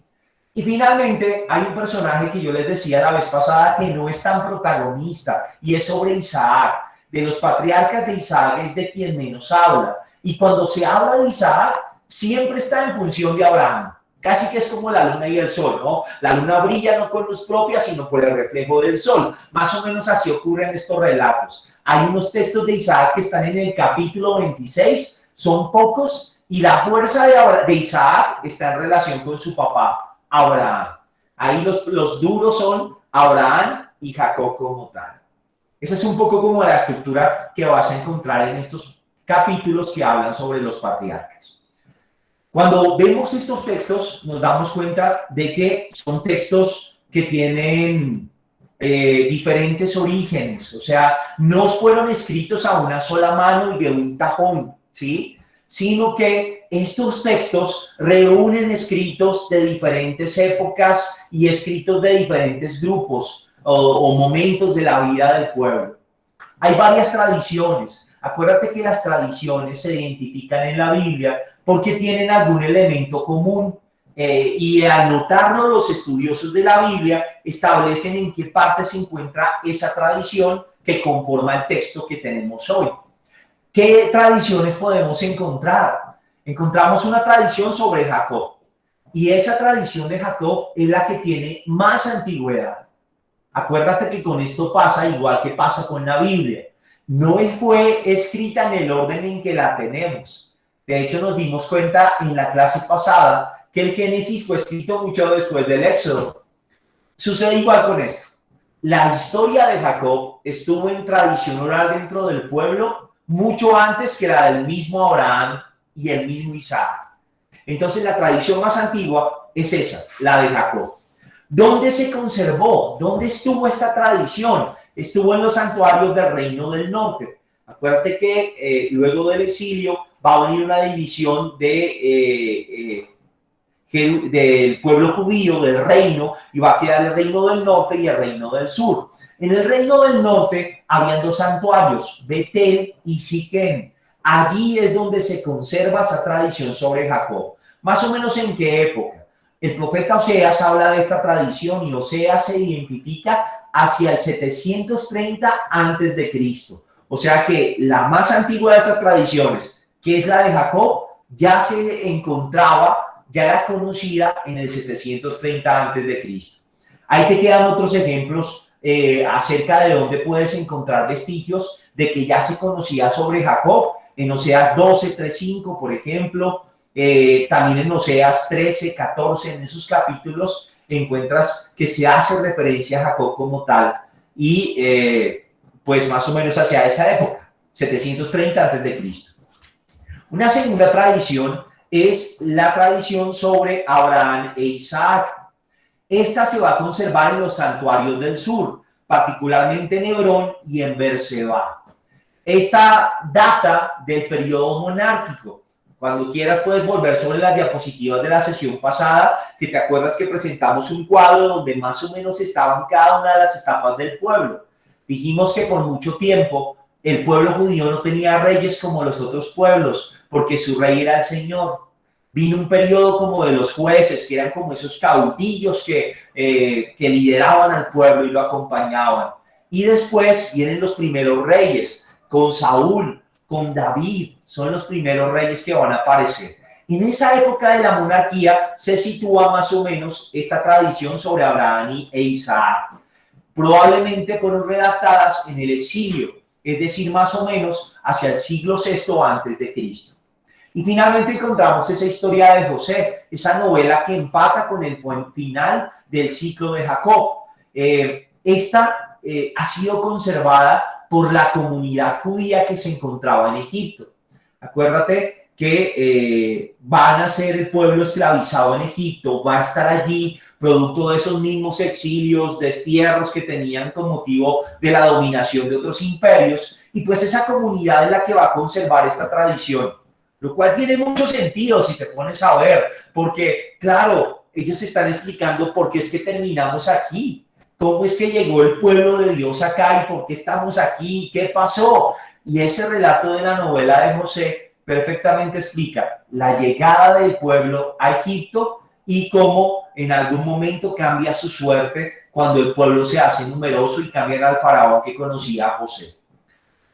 Y finalmente hay un personaje que yo les decía la vez pasada que no es tan protagonista, y es sobre Isaac. De los patriarcas de Isaac es de quien menos habla. Y cuando se habla de Isaac, siempre está en función de Abraham. Casi que es como la luna y el sol, ¿no? La luna brilla no con luz propia, sino por el reflejo del sol. Más o menos así ocurre en estos relatos. Hay unos textos de Isaac que están en el capítulo 26, son pocos, y la fuerza de Isaac está en relación con su papá, Abraham. Ahí los duros son Abraham y Jacob como tal. Esa es un poco como la estructura que vas a encontrar en estos capítulos que hablan sobre los patriarcas. Cuando vemos estos textos nos damos cuenta de que son textos que tienen diferentes orígenes, o sea, no fueron escritos a una sola mano y de un tajón, ¿sí? Sino que estos textos reúnen escritos de diferentes épocas y escritos de diferentes grupos o momentos de la vida del pueblo. Hay varias tradiciones. Acuérdate que las tradiciones se identifican en la Biblia porque tienen algún elemento común, y al notarlo los estudiosos de la Biblia establecen en qué parte se encuentra esa tradición que conforma el texto que tenemos hoy. ¿Qué tradiciones podemos encontrar? Encontramos una tradición sobre Jacob, y esa tradición de Jacob es la que tiene más antigüedad. Acuérdate que con esto pasa igual que pasa con la Biblia. no fue escrita en el orden en que la tenemos. De hecho, nos dimos cuenta en la clase pasada que el Génesis fue escrito mucho después del Éxodo. Sucede igual con esto. La historia de Jacob estuvo en tradición oral dentro del pueblo mucho antes que la del mismo Abraham y el mismo Isaac. Entonces, la tradición más antigua es esa, la de Jacob. ¿Dónde se conservó? ¿Dónde estuvo esta tradición? Estuvo en los santuarios del Reino del Norte. Acuérdate que luego del exilio va a venir una división del pueblo judío, del reino, y va a quedar el Reino del Norte y el Reino del Sur. En el Reino del Norte habían dos santuarios, Betel y Siquem. Allí es donde se conserva esa tradición sobre Jacob. Más o menos en qué época. El profeta Oseas habla de esta tradición y Oseas se identifica hacia el 730 antes de Cristo. O sea que la más antigua de estas tradiciones, que es la de Jacob, ya se encontraba, ya era conocida en el 730 antes de Cristo. Ahí te quedan otros ejemplos acerca de dónde puedes encontrar vestigios de que ya se conocía sobre Jacob. En Oseas 12, 3, 5, por ejemplo. También en Oseas 13, 14, en esos capítulos encuentras que se hace referencia a Jacob como tal y pues más o menos hacia esa época, 730 antes de Cristo. Una segunda tradición es la tradición sobre Abraham e Isaac. Esta se va a conservar en los santuarios del sur, particularmente en Hebrón y en Berseba. Esta data del periodo monárquico. Cuando quieras puedes volver sobre las diapositivas de la sesión pasada, que te acuerdas que presentamos un cuadro donde más o menos estaban cada una de las etapas del pueblo. Dijimos que por mucho tiempo el pueblo judío no tenía reyes como los otros pueblos, porque su rey era el Señor. Vino un periodo como de los jueces, que eran como esos caudillos que lideraban al pueblo y lo acompañaban. Y después vienen los primeros reyes, con Saúl, con David, son los primeros reyes que van a aparecer. En esa época de la monarquía se sitúa más o menos esta tradición sobre Abraham e Isaac. Probablemente fueron redactadas en el exilio, es decir, más o menos hacia el siglo VI antes de Cristo. Y finalmente encontramos esa historia de José, esa novela que empata con el final del ciclo de Jacob. Esta ha sido conservada por la comunidad judía que se encontraba en Egipto. Acuérdate que van a ser el pueblo esclavizado en Egipto, va a estar allí producto de esos mismos exilios, destierros que tenían con motivo de la dominación de otros imperios, y pues esa comunidad es la que va a conservar esta tradición, lo cual tiene mucho sentido si te pones a ver, porque claro, ellos están explicando por qué es que terminamos aquí. ¿Cómo es que llegó el pueblo de Dios acá y por qué estamos aquí? ¿Qué pasó? Y ese relato de la novela de José perfectamente explica la llegada del pueblo a Egipto y cómo en algún momento cambia su suerte cuando el pueblo se hace numeroso y cambian al faraón que conocía a José.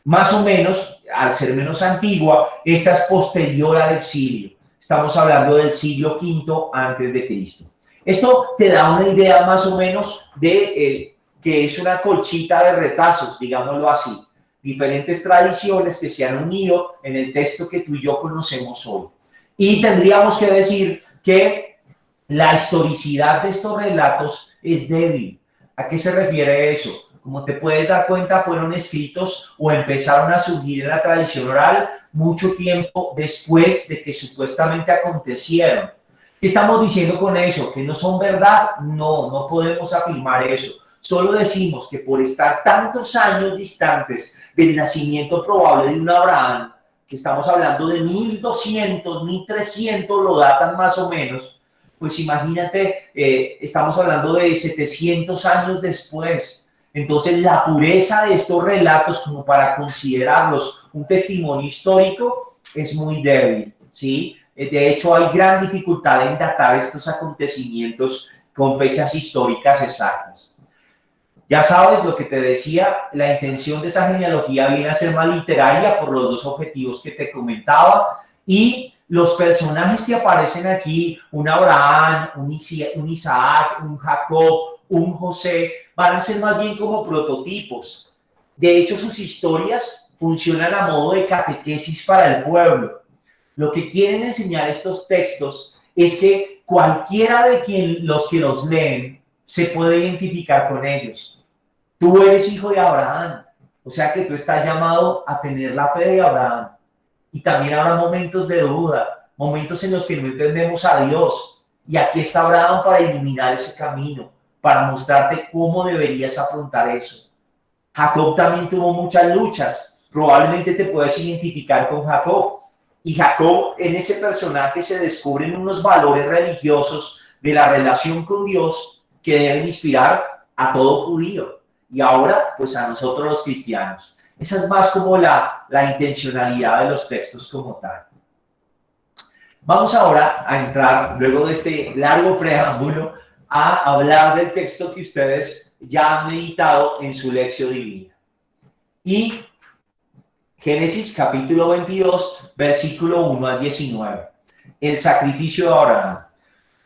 Más o menos, al ser menos antigua, esta es posterior al exilio. Estamos hablando del siglo V antes de Cristo. Esto te da una idea más o menos de que es una colchita de retazos, digámoslo así. Diferentes tradiciones que se han unido en el texto que tú y yo conocemos hoy. Y tendríamos que decir que la historicidad de estos relatos es débil. ¿A qué se refiere eso? Como te puedes dar cuenta, fueron escritos o empezaron a surgir en la tradición oral mucho tiempo después de que supuestamente acontecieron. ¿Qué estamos diciendo con eso? ¿Que no son verdad? No, no podemos afirmar eso. Solo decimos que por estar tantos años distantes del nacimiento probable de un Abraham, que estamos hablando de 1200, 1300, lo datan más o menos, pues imagínate, estamos hablando de 700 años después. Entonces la pureza de estos relatos como para considerarlos un testimonio histórico es muy débil, ¿sí? De hecho, hay gran dificultad en datar estos acontecimientos con fechas históricas exactas. Ya sabes lo que te decía, la intención de esa genealogía viene a ser más literaria por los dos objetivos que te comentaba, y los personajes que aparecen aquí, un Abraham, un Isaac, un Jacob, un José, van a ser más bien como prototipos. De hecho, sus historias funcionan a modo de catequesis para el pueblo. Lo que quieren enseñar estos textos es que cualquiera de los que los leen se puede identificar con ellos. Tú eres hijo de Abraham, o sea que tú estás llamado a tener la fe de Abraham. Y también habrá momentos de duda, momentos en los que no entendemos a Dios. Y aquí está Abraham para iluminar ese camino, para mostrarte cómo deberías afrontar eso. Jacob también tuvo muchas luchas. Probablemente te puedes identificar con Jacob. Y Jacob, en ese personaje se descubren unos valores religiosos de la relación con Dios que deben inspirar a todo judío. Y ahora, pues a nosotros los cristianos. Esa es más como la intencionalidad de los textos como tal. Vamos ahora a entrar, luego de este largo preámbulo, a hablar del texto que ustedes ya han meditado en su lección divina. Y Génesis capítulo 22, versículo 1 al 19. El sacrificio de Abraham.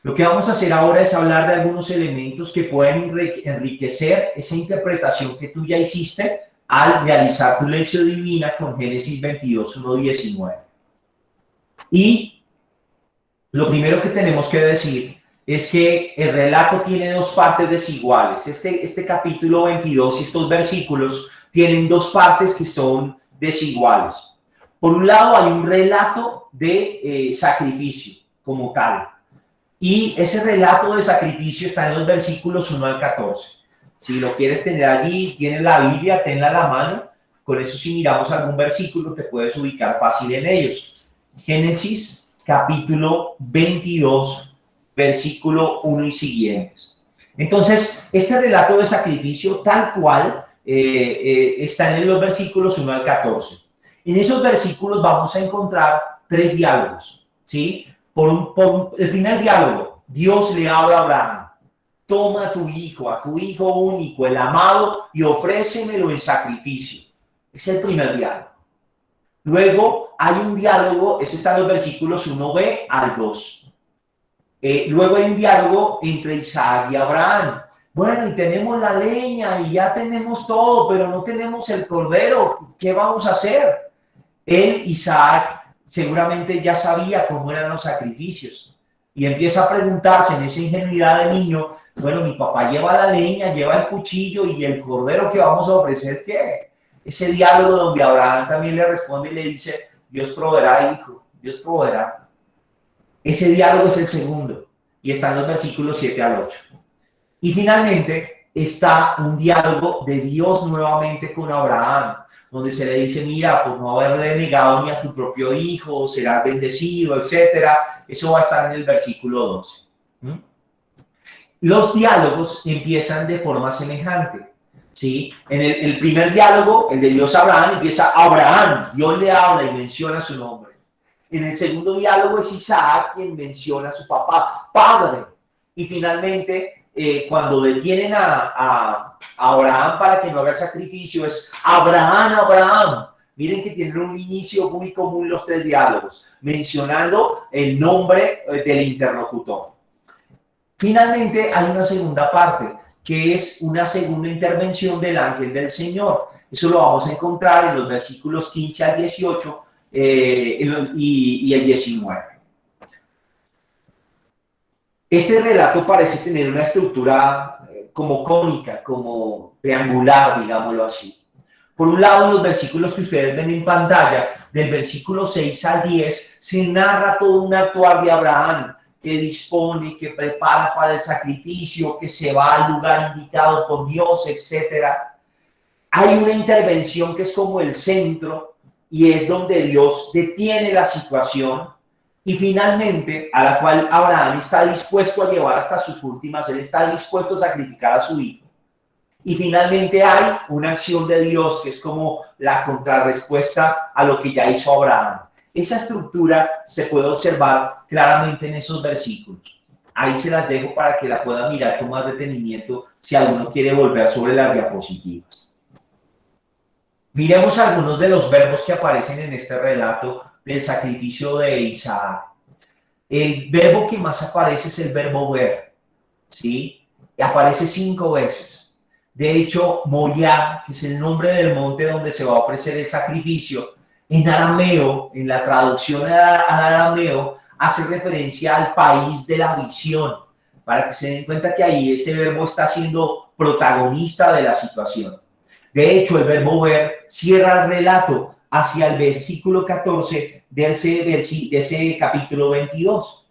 Lo que vamos a hacer ahora es hablar de algunos elementos que pueden enriquecer esa interpretación que tú ya hiciste al realizar tu lección divina con Génesis 22, 1, 19. Y lo primero que tenemos que decir es que el relato tiene dos partes desiguales. Este capítulo 22 y estos versículos tienen dos partes que son desiguales. Por un lado hay un relato de sacrificio como tal. Y ese relato de sacrificio está en los versículos 1 al 14. Si lo quieres tener allí, tienes la Biblia, tenla a la mano. Con eso, si miramos algún versículo, te puedes ubicar fácil en ellos. Génesis, capítulo 22, versículo 1 y siguientes. Entonces, este relato de sacrificio, tal cual, está en los versículos 1 al 14. En esos versículos vamos a encontrar tres diálogos, ¿sí? El primer diálogo, Dios le habla a Abraham. Toma a tu hijo único, el amado, y ofrécemelo en sacrificio. Es el primer diálogo. Luego hay un diálogo, ese está en los versículos 1b al 2. Luego hay un diálogo entre Isaac y Abraham. Bueno, y tenemos la leña y ya tenemos todo, pero no tenemos el cordero. ¿Qué vamos a hacer? Isaac, seguramente ya sabía cómo eran los sacrificios y empieza a preguntarse en esa ingenuidad de niño, bueno, mi papá lleva la leña, lleva el cuchillo y el cordero que vamos a ofrecer, ¿qué? Ese diálogo donde Abraham también le responde y le dice, Dios proveerá, hijo, Dios proveerá. Ese diálogo es el segundo y está en los versículos 7 al 8. Y finalmente está un diálogo de Dios nuevamente con Abraham, donde se le dice, mira, por no haberle negado ni a tu propio hijo, serás bendecido, etcétera. Eso va a estar en el versículo 12. Los diálogos empiezan de forma semejante, ¿sí? En el primer diálogo, el de Dios a Abraham, empieza Abraham, Dios le habla y menciona su nombre. En el segundo diálogo es Isaac quien menciona a su papá, padre. Y finalmente, cuando detienen a Abraham para que no haga sacrificio, es Abraham, Abraham. Miren que tienen un inicio muy común los tres diálogos, mencionando el nombre del interlocutor. Finalmente hay una segunda parte, que es una segunda intervención del ángel del Señor. Eso lo vamos a encontrar en los versículos 15 al 18 y el 19. Este relato parece tener una estructura como cónica, como triangular, digámoslo así. Por un lado, en los versículos que ustedes ven en pantalla, del versículo 6 al 10, se narra todo un actuar de Abraham, que dispone, que prepara para el sacrificio, que se va al lugar indicado por Dios, etc. Hay una intervención que es como el centro y es donde Dios detiene la situación y finalmente a la cual Abraham está dispuesto a llevar hasta sus últimas, él está dispuesto a sacrificar a su hijo. Y finalmente hay una acción de Dios que es como la contrarrespuesta a lo que ya hizo Abraham. Esa estructura se puede observar claramente en esos versículos. Ahí se las dejo para que la puedan mirar con más detenimiento si alguno quiere volver sobre las diapositivas. Miremos algunos de los verbos que aparecen en este relato del sacrificio de Isaac. El verbo que más aparece es el verbo ver, ¿sí? Aparece 5 veces. De hecho, Moriah, que es el nombre del monte donde se va a ofrecer el sacrificio, en arameo, en la traducción al arameo, hace referencia al país de la visión, para que se den cuenta que ahí ese verbo está siendo protagonista de la situación. De hecho, el verbo ver cierra el relato hacia el versículo 14 de ese capítulo 22.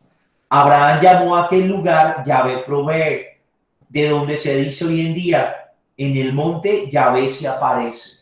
Abraham llamó a aquel lugar Yahvé provee, de donde se dice hoy en día, en el monte Yahvé se aparece.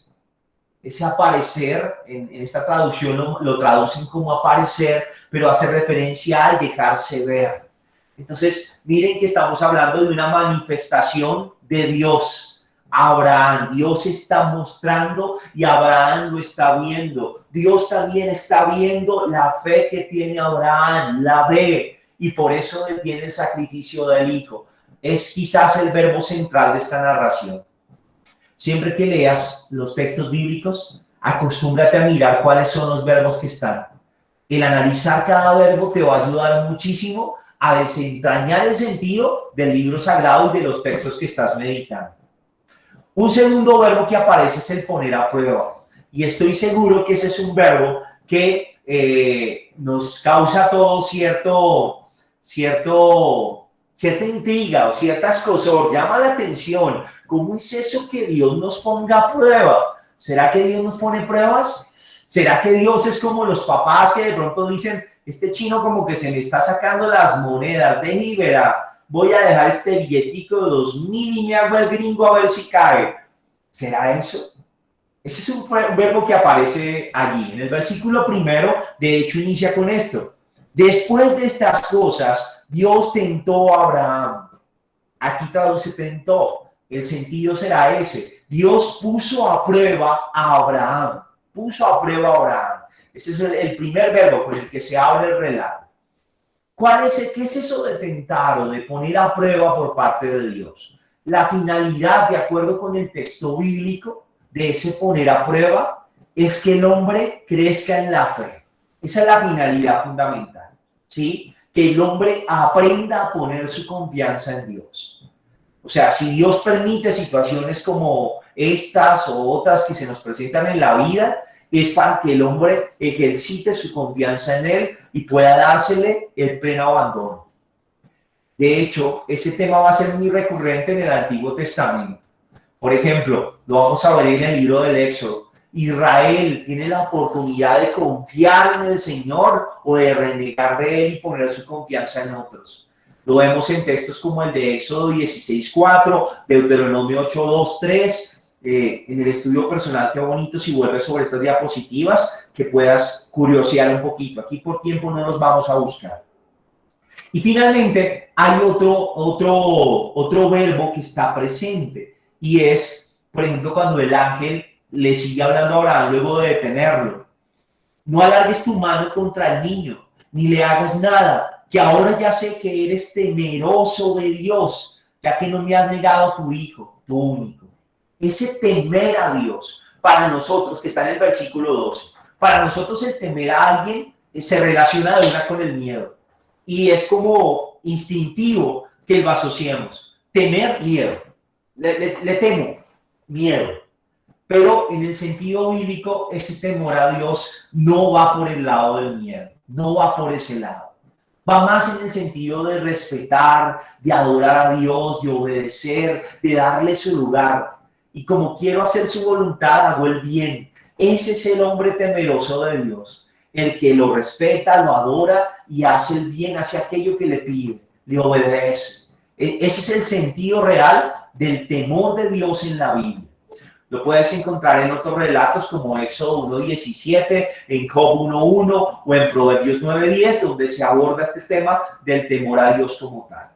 Ese aparecer, en esta traducción lo traducen como aparecer, pero hace referencia al dejarse ver. Entonces, miren que estamos hablando de una manifestación de Dios. Abraham, Dios está mostrando y Abraham lo está viendo. Dios también está viendo la fe que tiene Abraham, la ve, y por eso detiene el sacrificio del hijo. Es quizás el verbo central de esta narración. Siempre que leas los textos bíblicos, acostúmbrate a mirar cuáles son los verbos que están. El analizar cada verbo te va a ayudar muchísimo a desentrañar el sentido del libro sagrado y de los textos que estás meditando. Un segundo verbo que aparece es el poner a prueba. Y estoy seguro que ese es un verbo que nos causa todo cierta intriga o ciertas cosas, llama la atención. ¿Cómo es eso que Dios nos ponga a prueba? ¿Será que Dios nos pone pruebas? ¿Será que Dios es como los papás que de pronto dicen, este chino como que se me está sacando las monedas, de y verá, voy a dejar este billetico de 2,000 y me hago el gringo a ver si cae? ¿Será eso? Ese es un verbo que aparece allí. En el versículo primero, de hecho, inicia con esto. Después de estas cosas, Dios tentó a Abraham. Aquí traduce tentó. El sentido será ese. Dios puso a prueba a Abraham. Puso a prueba a Abraham. Ese es el primer verbo con el que se abre el relato. ¿Qué es eso de tentar o de poner a prueba por parte de Dios? La finalidad, de acuerdo con el texto bíblico, de ese poner a prueba es que el hombre crezca en la fe. Esa es la finalidad fundamental, ¿sí? Que el hombre aprenda a poner su confianza en Dios. O sea, si Dios permite situaciones como estas o otras que se nos presentan en la vida, es para que el hombre ejercite su confianza en Él y pueda dársele el pleno abandono. De hecho, ese tema va a ser muy recurrente en el Antiguo Testamento. Por ejemplo, lo vamos a ver en el libro del Éxodo. Israel tiene la oportunidad de confiar en el Señor o de renegar de Él y poner su confianza en otros. Lo vemos en textos como el de Éxodo 16:4, Deuteronomio 8:2-3. En el estudio personal, qué bonito si vuelves sobre estas diapositivas, que puedas curiosear un poquito. Aquí por tiempo no los vamos a buscar. Y finalmente hay otro verbo que está presente y es, por ejemplo, cuando el ángel le sigue hablando a Abraham luego de detenerlo. No alargues tu mano contra el niño, ni le hagas nada, que ahora ya sé que eres temeroso de Dios, ya que no me has negado a tu hijo, tu único. Ese temer a Dios, para nosotros, que está en el versículo 12, para nosotros el temer a alguien se relaciona de una con el miedo. Y es como instintivo que lo asociemos. Temer, miedo. Le temo, miedo. Pero en el sentido bíblico, ese temor a Dios no va por el lado del miedo, no va por ese lado. Va más en el sentido de respetar, de adorar a Dios, de obedecer, de darle su lugar. Y como quiero hacer su voluntad, hago el bien. Ese es el hombre temeroso de Dios, el que lo respeta, lo adora y hace el bien, hace aquello que le pide, le obedece. Ese es el sentido real del temor de Dios en la Biblia. Lo puedes encontrar en otros relatos como Éxodo 1:17, en Job 1:1 o en Proverbios 9:10, donde se aborda este tema del temor a Dios como tal.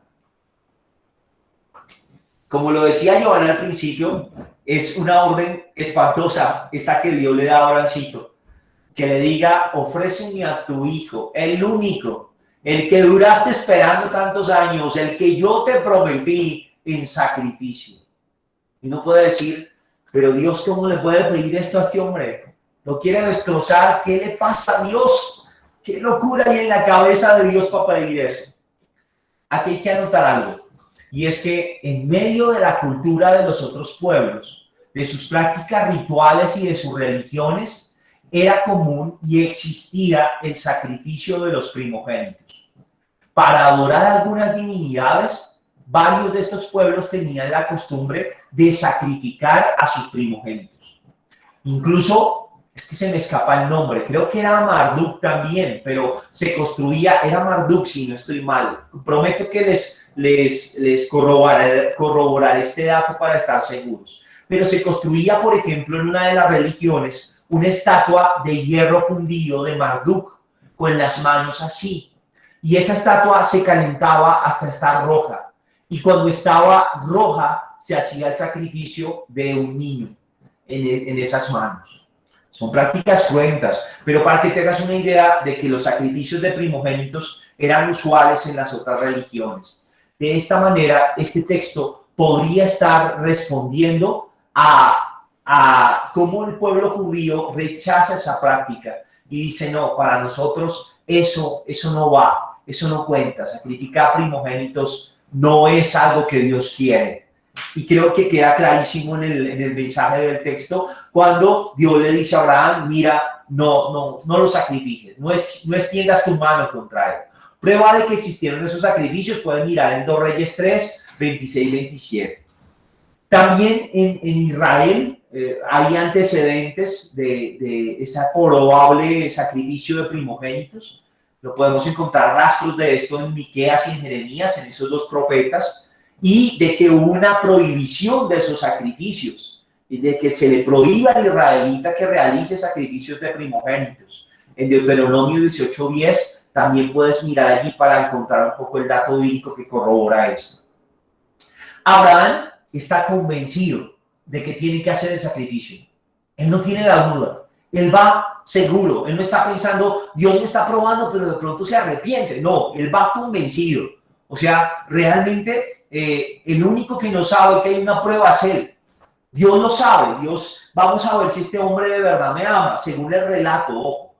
Como lo decía Giovanna al principio, es una orden espantosa esta que Dios le da a Abrahamcito, que le diga, ofréceme a tu hijo, el único, el que duraste esperando tantos años, el que yo te prometí en sacrificio. Y no puede decir, pero Dios, ¿cómo le puede pedir esto a este hombre? Lo quiere destrozar. ¿Qué le pasa a Dios? ¿Qué locura hay en la cabeza de Dios para pedir eso? Aquí hay que anotar algo. y es que en medio de la cultura de los otros pueblos, de sus prácticas rituales y de sus religiones, era común y existía el sacrificio de los primogénitos. Para adorar a algunas divinidades, varios de estos pueblos tenían la costumbre de sacrificar a sus primogénitos. Incluso, es que se me escapa el nombre, creo que era Marduk también, pero se construía, era Marduk si no estoy mal. Prometo que les corroboraré este dato para estar seguros. Pero se construía, por ejemplo, en una de las religiones, una estatua de hierro fundido de Marduk, con las manos así. Y esa estatua se calentaba hasta estar roja. Y cuando estaba roja, se hacía el sacrificio de un niño en esas manos. Son prácticas cruentas, pero para que te hagas una idea de que los sacrificios de primogénitos eran usuales en las otras religiones. De esta manera, este texto podría estar respondiendo a cómo el pueblo judío rechaza esa práctica y dice, no, para nosotros eso no va, eso no cuenta, sacrificar primogénitos no es algo que Dios quiere. Y creo que queda clarísimo en el mensaje del texto cuando Dios le dice a Abraham, mira, no lo sacrifiques, no extiendas tu mano contra él. Prueba de que existieron esos sacrificios, pueden mirar en 2 Reyes 3, 26-27. También en Israel hay antecedentes de ese probable sacrificio de primogénitos. Lo podemos encontrar rastros de esto en Miqueas y en Jeremías, en esos dos profetas, y de que hubo una prohibición de esos sacrificios, y de que se le prohíba al israelita que realice sacrificios de primogénitos. En Deuteronomio 18:10 también puedes mirar allí para encontrar un poco el dato bíblico que corrobora esto. Abraham está convencido de que tiene que hacer el sacrificio. Él no tiene la duda. Él va seguro. Él no está pensando, Dios me está probando, pero de pronto se arrepiente. No, él va convencido. O sea, realmente el único que no sabe que hay una prueba es él. Dios lo sabe. Dios, vamos a ver si este hombre de verdad me ama, según el relato, ojo.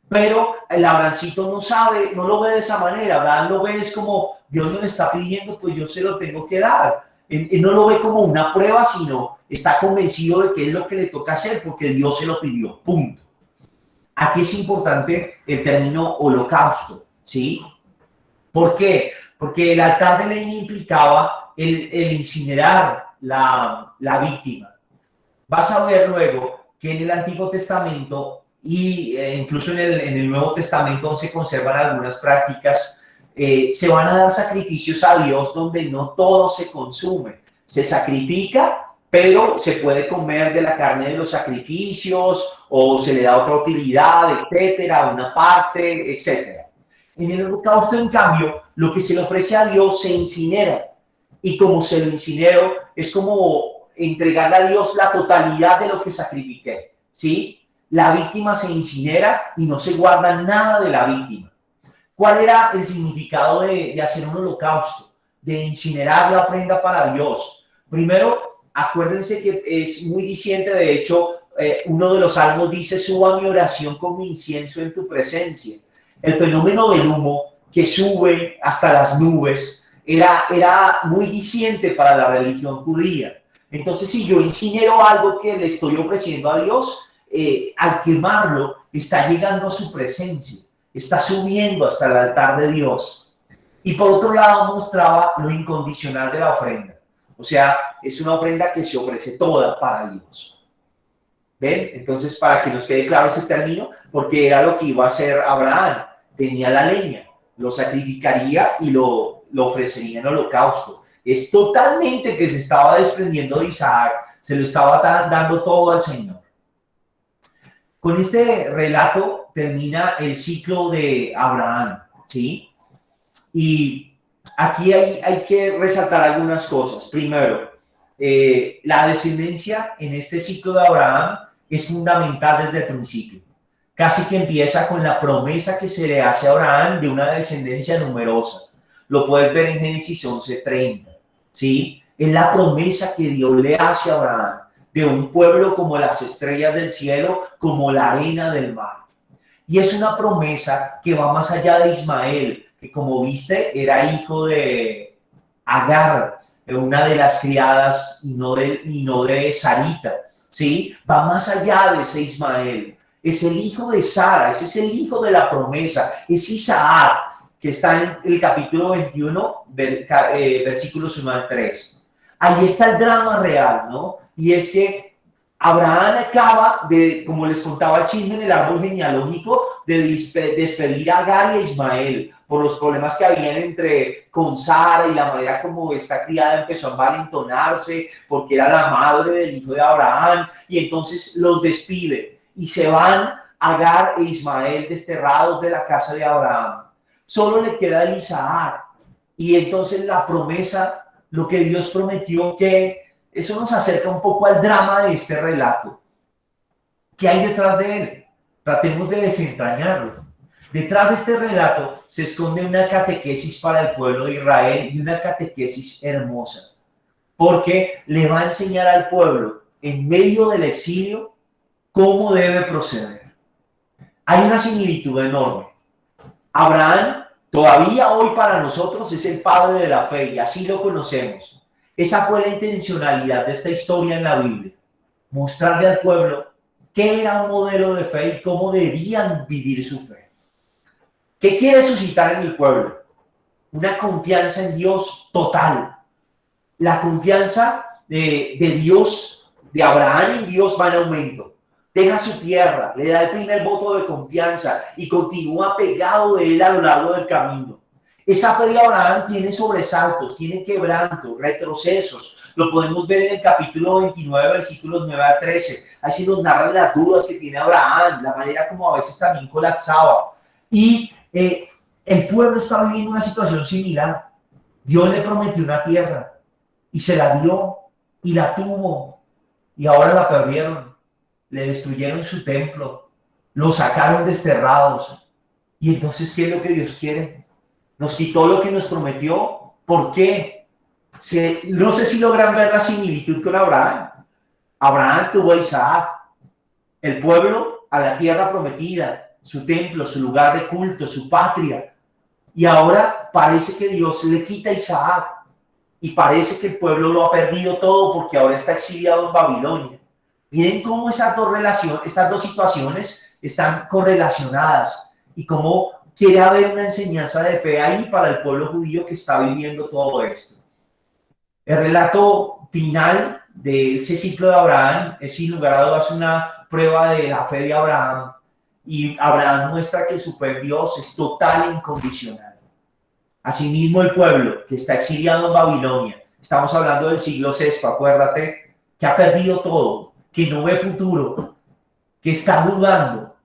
Pero el Abrahamcito no sabe, no lo ve de esa manera. Abraham lo ve es como, Dios me lo está pidiendo, pues yo se lo tengo que dar. Él no lo ve como una prueba, sino está convencido de que es lo que le toca hacer porque Dios se lo pidió, punto. Aquí es importante el término holocausto, ¿sí? ¿Por qué? Porque el altar de leña implicaba el incinerar la víctima. Vas a ver luego que en el Antiguo Testamento y incluso en el Nuevo Testamento, donde se conservan algunas prácticas, se van a dar sacrificios a Dios donde no todo se consume. Se sacrifica, pero se puede comer de la carne de los sacrificios o se le da otra utilidad, etcétera, una parte, etcétera. En el holocausto, en cambio, lo que se le ofrece a Dios se incinera. Y como se lo incinero, es como entregarle a Dios la totalidad de lo que sacrifiqué, ¿sí? La víctima se incinera y no se guarda nada de la víctima. ¿Cuál era el significado de hacer un holocausto? De incinerar la ofrenda para Dios. Primero, acuérdense que es muy diciente, de hecho, uno de los salmos dice, suba mi oración como incienso en tu presencia. El fenómeno del humo que sube hasta las nubes era muy diciente para la religión judía. Entonces, si yo incinero algo que le estoy ofreciendo a Dios, al quemarlo, está llegando a su presencia. Está subiendo hasta el altar de Dios. Y por otro lado mostraba lo incondicional de la ofrenda. O sea, es una ofrenda que se ofrece toda para Dios. ¿Ven? Entonces, para que nos quede claro ese término, porque era lo que iba a hacer Abraham. Tenía la leña, lo sacrificaría y lo ofrecería en holocausto. Es totalmente que se estaba desprendiendo de Isaac, se lo estaba dando todo al Señor. Con este relato termina el ciclo de Abraham, ¿sí? Y aquí hay que resaltar algunas cosas. Primero, la descendencia en este ciclo de Abraham es fundamental desde el principio. Casi que empieza con la promesa que se le hace a Abraham de una descendencia numerosa. Lo puedes ver en Génesis 11:30, ¿sí? Es la promesa que Dios le hace a Abraham de un pueblo como las estrellas del cielo, como la arena del mar. Y es una promesa que va más allá de Ismael, que como viste era hijo de Agar, una de las criadas y no de Sarita, ¿sí? Va más allá de ese Ismael. Es el hijo de Sara, ese es el hijo de la promesa, es Isaac, que está en el capítulo 21, versículos 1 al 3. Ahí está el drama real, ¿no? Y es que Abraham acaba de, como les contaba el chisme en el árbol genealógico, de despedir a Agar y a Ismael por los problemas que habían con Sara y la manera como esta criada empezó a envalentonarse porque era la madre del hijo de Abraham, y entonces los despide y se van Agar e Ismael desterrados de la casa de Abraham. Solo le queda el Isaac, y entonces la promesa, lo que Dios prometió, que eso nos acerca un poco al drama de este relato. ¿Qué hay detrás de él? Tratemos de desentrañarlo. Detrás de este relato se esconde una catequesis para el pueblo de Israel, y una catequesis hermosa, porque le va a enseñar al pueblo en medio del exilio cómo debe proceder. Hay una similitud enorme. Abraham, todavía hoy para nosotros, es el padre de la fe, y así lo conocemos. Esa fue la intencionalidad de esta historia en la Biblia: mostrarle al pueblo qué era un modelo de fe y cómo debían vivir su fe. ¿Qué quiere suscitar en el pueblo? Una confianza en Dios total. La confianza de Dios, de Abraham en Dios, va en aumento. Deja su tierra, le da el primer voto de confianza y continúa pegado de él a lo largo del camino. Esa fe de Abraham tiene sobresaltos, tiene quebrantos, retrocesos. Lo podemos ver en el capítulo 29, versículos 9 a 13. Ahí se nos narran las dudas que tiene Abraham, la manera como a veces también colapsaba. Y el pueblo está viviendo una situación similar. Dios le prometió una tierra y se la dio y la tuvo, y ahora la perdieron. Le destruyeron su templo, lo sacaron desterrados. Y entonces, ¿qué es lo que Dios quiere? Nos quitó lo que nos prometió. ¿Por qué? No sé si logran ver la similitud con Abraham. Abraham tuvo a Isaac, el pueblo a la tierra prometida, su templo, su lugar de culto, su patria. Y ahora parece que Dios le quita a Isaac, y parece que el pueblo lo ha perdido todo porque ahora está exiliado en Babilonia. Miren cómo estas dos situaciones están correlacionadas, y cómo quiere haber una enseñanza de fe ahí para el pueblo judío que está viviendo todo esto. El relato final de ese ciclo de Abraham es, sin lugar a dudas, una prueba de la fe de Abraham, y Abraham muestra que su fe en Dios es total e incondicional. Asimismo, el pueblo que está exiliado en Babilonia, estamos hablando del siglo VI, acuérdate, que ha perdido todo, que no ve futuro, que está dudando,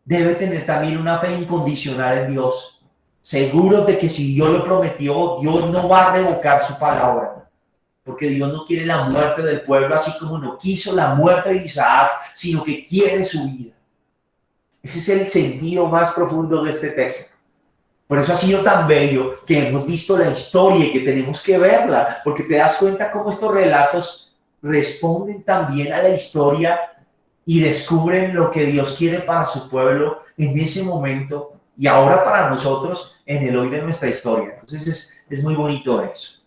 debe tener también una fe incondicional en Dios, seguros de que si Dios lo prometió, Dios no va a revocar su palabra, porque Dios no quiere la muerte del pueblo, así como no quiso la muerte de Isaac, sino que quiere su vida. Ese es el sentido más profundo de este texto. Por eso ha sido tan bello que hemos visto la historia y que tenemos que verla, porque te das cuenta cómo estos relatos responden también a la historia y descubren lo que Dios quiere para su pueblo en ese momento, y ahora para nosotros en el hoy de nuestra historia. Entonces es muy bonito eso.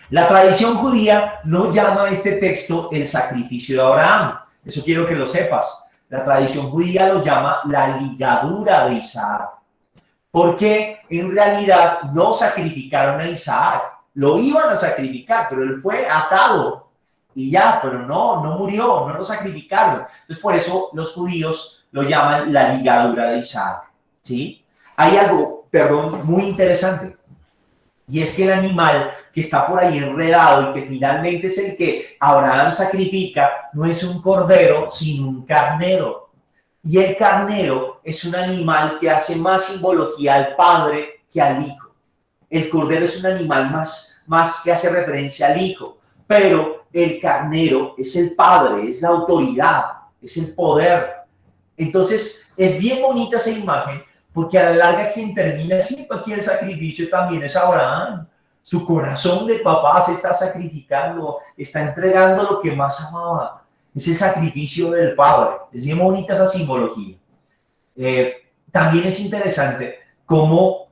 La tradición judía no llama a este texto el sacrificio de Abraham. Eso quiero que lo sepas. La tradición judía lo llama la ligadura de Isaac. Porque en realidad no sacrificaron a Isaac. Lo iban a sacrificar, pero él fue atado y ya, pero no murió, no lo sacrificaron. Entonces, por eso los judíos lo llaman la ligadura de Isaac, ¿sí? Hay algo, muy interesante, y es que el animal que está por ahí enredado y que finalmente es el que Abraham sacrifica, no es un cordero, sino un carnero. Y el carnero es un animal que hace más simbología al padre que al hijo. El cordero es un animal más que hace referencia al hijo, pero el carnero es el padre, es la autoridad, es el poder. Entonces es bien bonita esa imagen, porque a la larga quien termina siempre aquí el sacrificio también es Abraham. Su corazón de papá se está sacrificando, está entregando lo que más amaba. Es el sacrificio del padre. Es bien bonita esa simbología. También es interesante cómo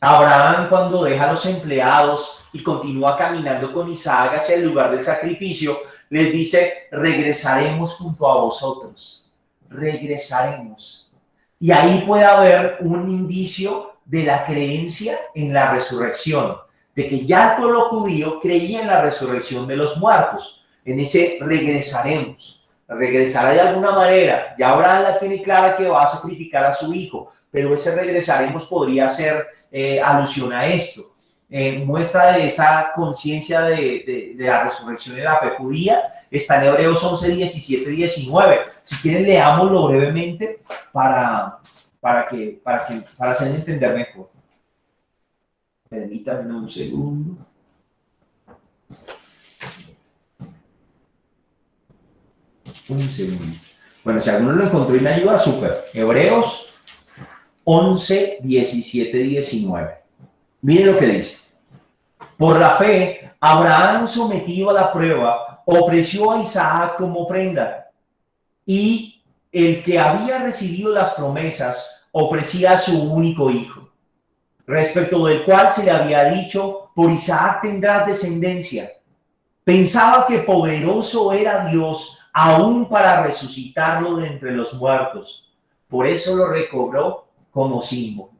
Abraham, cuando deja a los empleados y continúa caminando con Isaac hacia el lugar del sacrificio, les dice, regresaremos junto a vosotros, regresaremos. Y ahí puede haber un indicio de la creencia en la resurrección, de que ya el pueblo judío creía en la resurrección de los muertos, en ese regresaremos. Regresará de alguna manera. Ya Abraham la tiene clara que va a sacrificar a su hijo, pero ese regresaremos podría ser alusión a esto. Muestra de esa conciencia de la resurrección de la fe judía está en Hebreos 11, 17, 19. Si quieren, leámoslo brevemente para hacerme entender mejor. Permítanme un segundo. Un segundo. Bueno, si alguno lo encontró y me ayuda, súper. Hebreos 11, 17, 19. Miren lo que dice. Por la fe, Abraham, sometido a la prueba, ofreció a Isaac como ofrenda. Y el que había recibido las promesas ofrecía a su único hijo, respecto del cual se le había dicho, por Isaac tendrás descendencia. Pensaba que poderoso era Dios aún para resucitarlo de entre los muertos. Por eso lo recobró como símbolo.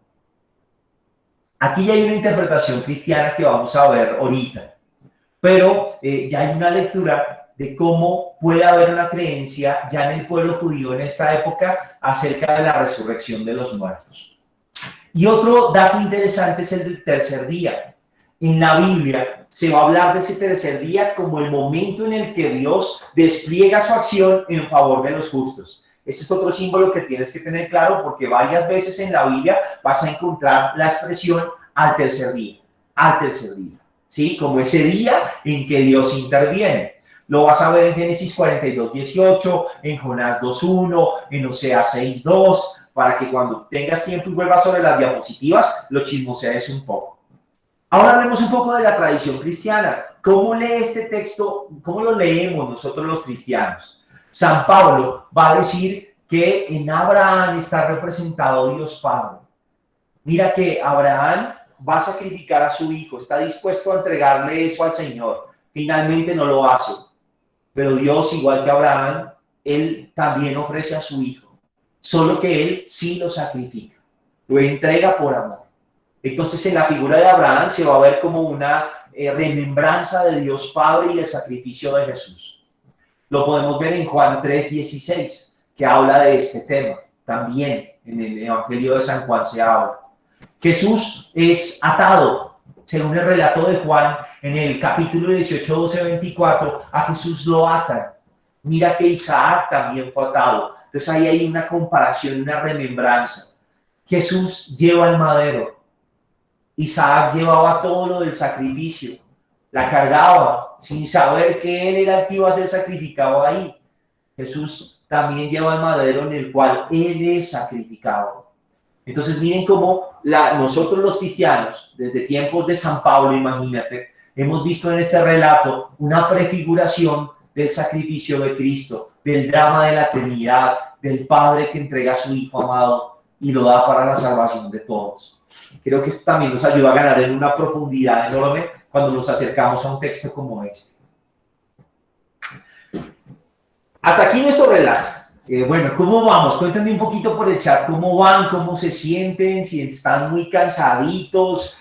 Aquí ya hay una interpretación cristiana que vamos a ver ahorita, pero ya hay una lectura de cómo puede haber una creencia ya en el pueblo judío en esta época acerca de la resurrección de los muertos. Y otro dato interesante es el del tercer día. En la Biblia se va a hablar de ese tercer día como el momento en el que Dios despliega su acción en favor de los justos. Ese es otro símbolo que tienes que tener claro, porque varias veces en la Biblia vas a encontrar la expresión al tercer día, ¿sí? Como ese día en que Dios interviene. Lo vas a ver en Génesis 42, 18, en Jonás 2.1, en Oseas 6.2, para que cuando tengas tiempo y vuelvas sobre las diapositivas, lo chismosees un poco. Ahora hablemos un poco de la tradición cristiana. ¿Cómo lee este texto? ¿Cómo lo leemos nosotros los cristianos? San Pablo va a decir que en Abraham está representado Dios Padre. Mira que Abraham va a sacrificar a su hijo, está dispuesto a entregarle eso al Señor. Finalmente no lo hace. Pero Dios, igual que Abraham, él también ofrece a su hijo. Solo que él sí lo sacrifica. Lo entrega por amor. Entonces en la figura de Abraham se va a ver como una remembranza de Dios Padre y el sacrificio de Jesús. Lo podemos ver en Juan 3:16, que habla de este tema. También en el Evangelio de San Juan se habla. Jesús es atado, según el relato de Juan, en el capítulo 18, 12, 24, a Jesús lo atan. Mira que Isaac también fue atado. Entonces ahí hay una comparación, una remembranza. Jesús lleva el madero. Isaac llevaba todo lo del sacrificio, la cargaba sin saber que él era el que iba a ser sacrificado ahí. Jesús también lleva el madero en el cual él es sacrificado. Entonces miren cómo nosotros los cristianos, desde tiempos de San Pablo, imagínate, hemos visto en este relato una prefiguración del sacrificio de Cristo, del drama de la Trinidad, del Padre que entrega a su Hijo amado y lo da para la salvación de todos. Creo que esto también nos ayuda a ganar en una profundidad enorme cuando nos acercamos a un texto como este. Hasta aquí nuestro relato. Bueno, ¿cómo vamos? Cuéntenme un poquito por el chat cómo van, cómo se sienten, si están muy cansaditos,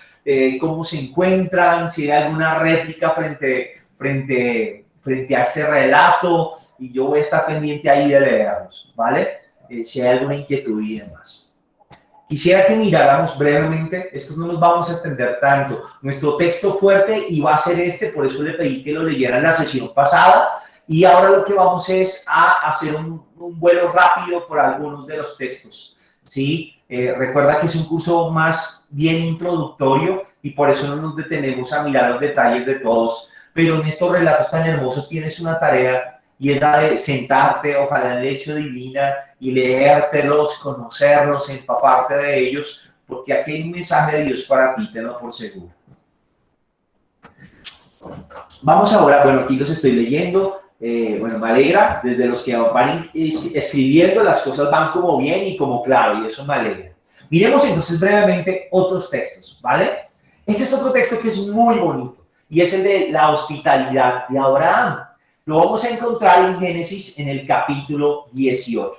cómo se encuentran, si hay alguna réplica frente a este relato, y yo voy a estar pendiente ahí de leerlos, ¿vale? Si hay alguna inquietud y demás. Quisiera que miráramos brevemente, estos no nos vamos a extender tanto, nuestro texto fuerte iba a ser este, por eso le pedí que lo leyera en la sesión pasada, y ahora lo que vamos es a hacer un vuelo rápido por algunos de los textos, ¿sí? Recuerda que es un curso más bien introductorio y por eso no nos detenemos a mirar los detalles de todos, pero en estos relatos tan hermosos tienes una tarea y es la de sentarte, ojalá en lecho divina, y leértelos, conocerlos, empaparte de ellos, porque aquí hay un mensaje de Dios para ti, tenlo por seguro. Vamos ahora, bueno, aquí los estoy leyendo, bueno, me alegra, desde los que van escribiendo las cosas van como bien y como claro, y eso me alegra. Miremos entonces brevemente otros textos, ¿vale? Este es otro texto que es muy bonito y es el de la hospitalidad de Abraham. Lo vamos a encontrar en Génesis en el capítulo 18.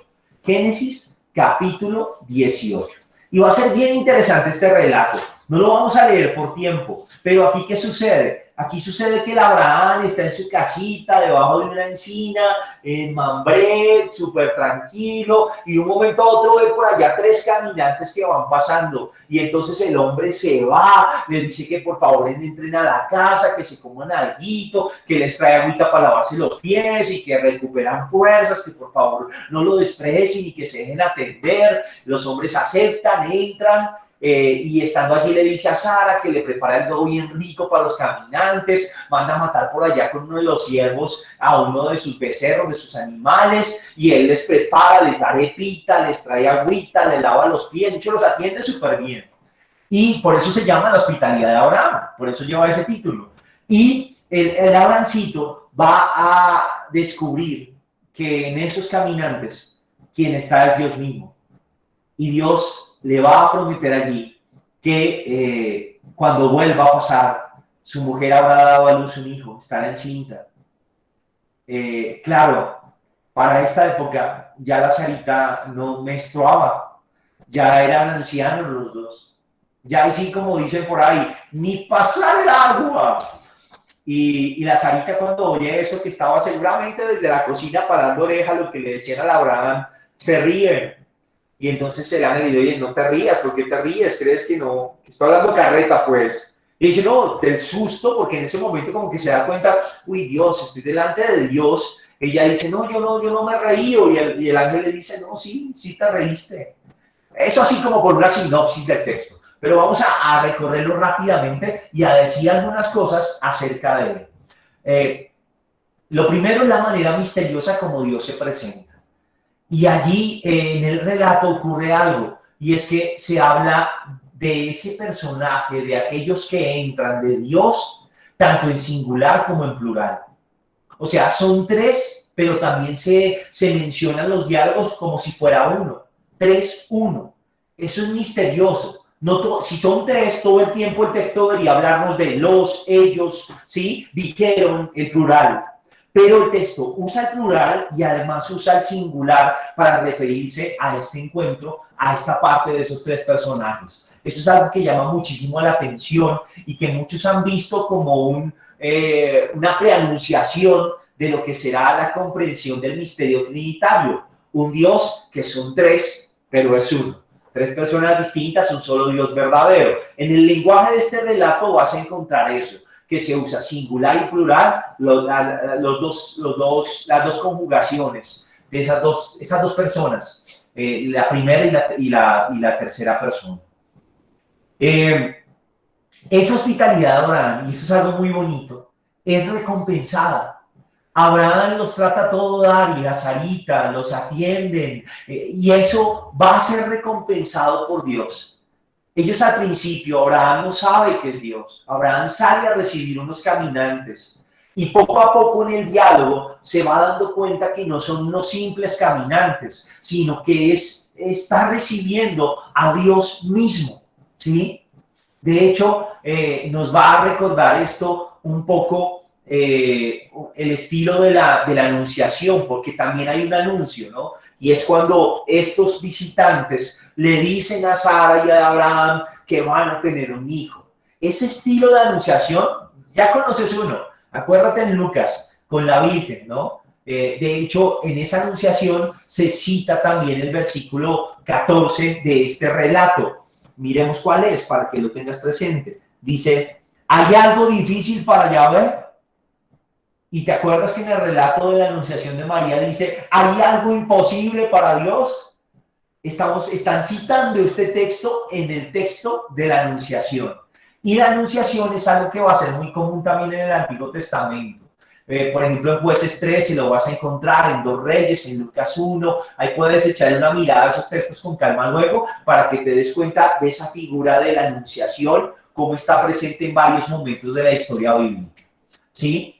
Génesis capítulo 18. Y va a ser bien interesante este relato. No lo vamos a leer por tiempo, pero aquí ¿qué sucede? Aquí sucede que el Abraham está en su casita, debajo de una encina, en Mambré, súper tranquilo, y de un momento a otro ve por allá 3 caminantes que van pasando, y entonces el hombre se va, les dice que por favor entren a la casa, que se coman alguito, que les trae agüita para lavarse los pies, y que recuperan fuerzas, que por favor no lo desprecien y que se dejen atender. Los hombres aceptan, entran, y estando allí le dice a Sara que le prepara algo bien rico para los caminantes, manda a matar por allá con uno de los siervos a uno de sus becerros, de sus animales, y él les prepara, les da arepita, les trae agüita, les lava los pies, de hecho los atiende súper bien. Y por eso se llama la hospitalidad de Abraham, por eso lleva ese título. Y el Abrahamcito va a descubrir que en esos caminantes quien está es Dios mismo. Y Dios le va a prometer allí que cuando vuelva a pasar, su mujer habrá dado a luz un hijo, estará encinta. Claro, para esta época ya la Sarita no menstruaba, ya eran ancianos los dos. Ya así como dicen por ahí, ni pasar el agua. Y la Sarita cuando oye eso, que estaba seguramente desde la cocina parando oreja a lo que le decían a Abraham, se ríe. Y entonces se le han dicho, oye, no te rías, ¿por qué te ríes? ¿Crees que no? Que estoy hablando carreta, pues. Y dice, no, del susto, porque en ese momento como que se da cuenta, uy, Dios, estoy delante de Dios. Ella dice, no, yo no me reí. Y el ángel le dice, no, sí te reíste. Eso así como por una sinopsis del texto. Pero vamos a recorrerlo rápidamente y a decir algunas cosas acerca de él. Lo primero es la manera misteriosa como Dios se presenta. Y allí en el relato ocurre algo, y es que se habla de ese personaje, de aquellos que entran de Dios, tanto en singular como en plural. O sea, son 3, pero también se mencionan los diálogos como si fuera uno. 3, 1. Eso es misterioso. No si son 3, todo el tiempo el texto debería hablarnos de los, ellos, ¿sí? Dijeron, el plural. Pero el texto usa el plural y además usa el singular para referirse a este encuentro, a esta parte de esos 3 personajes. Eso es algo que llama muchísimo la atención y que muchos han visto como una preanunciación de lo que será la comprensión del misterio trinitario. Un Dios que son 3, pero es uno. 3 personas distintas, un solo Dios verdadero. En el lenguaje de este relato vas a encontrar eso, que se usa singular y plural, las dos conjugaciones de esas dos personas, la primera y la tercera persona. Esa hospitalidad de Abraham, y eso es algo muy bonito, es recompensada. Abraham los trata a todo dar y la Sarita los atienden, y eso va a ser recompensado por Dios. Ellos al principio, Abraham no sabe que es Dios. Abraham sale a recibir unos caminantes y poco a poco en el diálogo se va dando cuenta que no son unos simples caminantes, sino que está recibiendo a Dios mismo, ¿sí? De hecho, nos va a recordar esto un poco el estilo de la anunciación, porque también hay un anuncio, ¿no? Y es cuando estos visitantes le dicen a Sara y a Abraham que van a tener un hijo. Ese estilo de anunciación, ya conoces uno, acuérdate en Lucas, con la Virgen, ¿no? De hecho, en esa anunciación se cita también el versículo 14 de este relato. Miremos cuál es para que lo tengas presente. Dice, ¿hay algo difícil para Yahvé? Y te acuerdas que en el relato de la anunciación de María dice, ¿hay algo imposible para Dios? Están citando este texto en el texto de la anunciación. Y la anunciación es algo que va a ser muy común también en el Antiguo Testamento. Por ejemplo, en Jueces 13 lo vas a encontrar, en 2 Reyes, en Lucas 1. Ahí puedes echarle una mirada a esos textos con calma luego para que te des cuenta de esa figura de la anunciación, cómo está presente en varios momentos de la historia bíblica. ¿Sí?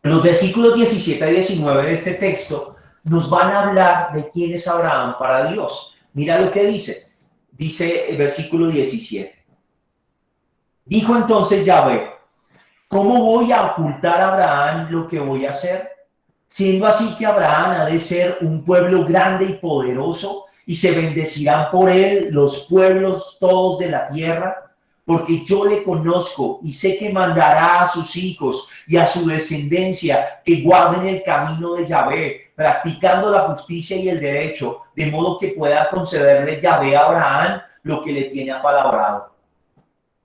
Los versículos 17 y 19 de este texto nos van a hablar de quién es Abraham para Dios. Mira lo que dice. dice el versículo 17. Dijo entonces Yahvé: ¿cómo voy a ocultar a Abraham lo que voy a hacer? Siendo así que Abraham ha de ser un pueblo grande y poderoso, y se bendecirán por él los pueblos todos de la tierra, porque yo le conozco y sé que mandará a sus hijos y a su descendencia que guarden el camino de Yahvé, practicando la justicia y el derecho, de modo que pueda concederle Yahvé a Abraham lo que le tiene apalabrado.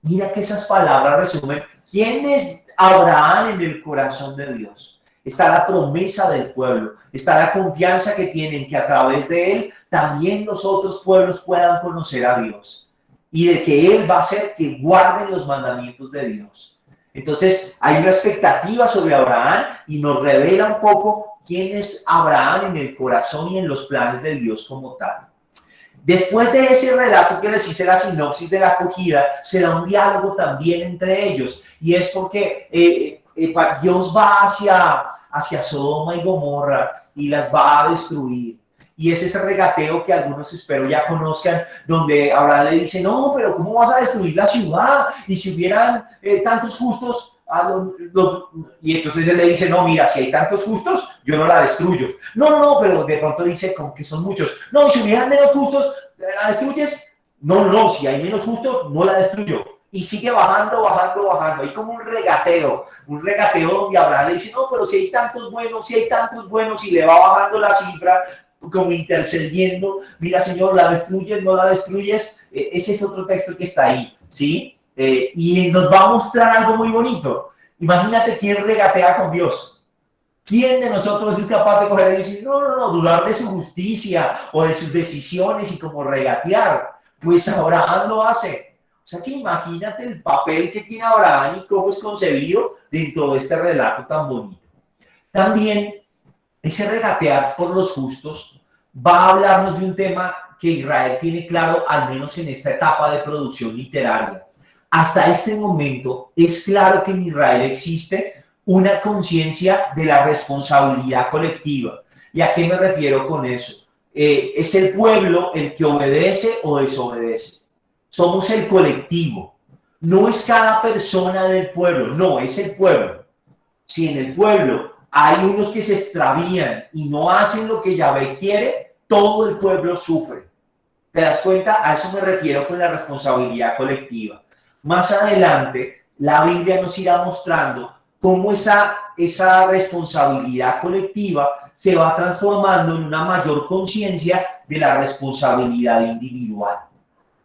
Mira que esas palabras resumen quién es Abraham en el corazón de Dios. Está la promesa del pueblo, está la confianza que tienen que a través de él también los otros pueblos puedan conocer a Dios y de que él va a hacer que guarden los mandamientos de Dios. Entonces hay una expectativa sobre Abraham y nos revela un poco quién es Abraham en el corazón y en los planes de Dios como tal. Después de ese relato que les hice la sinopsis de la acogida, se da un diálogo también entre ellos, y es porque Dios va hacia Sodoma y Gomorra y las va a destruir. Y es ese regateo que algunos espero ya conozcan, donde Abraham le dice: no, pero ¿cómo vas a destruir la ciudad? Y si hubieran tantos justos, y entonces él le dice: no, mira, si hay tantos justos, yo no la destruyo. No, pero de pronto dice como que son muchos. No, si hubieran menos justos, ¿la destruyes? No, si hay menos justos, no la destruyo. Y sigue bajando. Hay como un regateo donde Abraham le dice: no, pero si hay tantos buenos, y le va bajando la cifra, como intercediendo: mira, Señor, ¿la destruyes? ¿No la destruyes? Ese es otro texto que está ahí, ¿sí? Y nos va a mostrar algo muy bonito. Imagínate quién regatea con Dios. ¿Quién de nosotros es capaz de coger y decir: no, dudar de su justicia o de sus decisiones y como regatear? Pues Abraham lo hace. O sea que imagínate el papel que tiene Abraham y cómo es concebido dentro de este relato tan bonito. También ese regatear por los justos va a hablarnos de un tema que Israel tiene claro, al menos en esta etapa de producción literaria. Hasta este momento es claro que en Israel existe una conciencia de la responsabilidad colectiva. ¿Y a qué me refiero con eso? Es el pueblo el que obedece o desobedece. Somos el colectivo. No es cada persona del pueblo, no, es el pueblo. Si en el pueblo hay unos que se extravían y no hacen lo que Yahvé quiere, todo el pueblo sufre. ¿Te das cuenta? A eso me refiero con la responsabilidad colectiva. Más adelante, la Biblia nos irá mostrando cómo esa responsabilidad colectiva se va transformando en una mayor conciencia de la responsabilidad individual.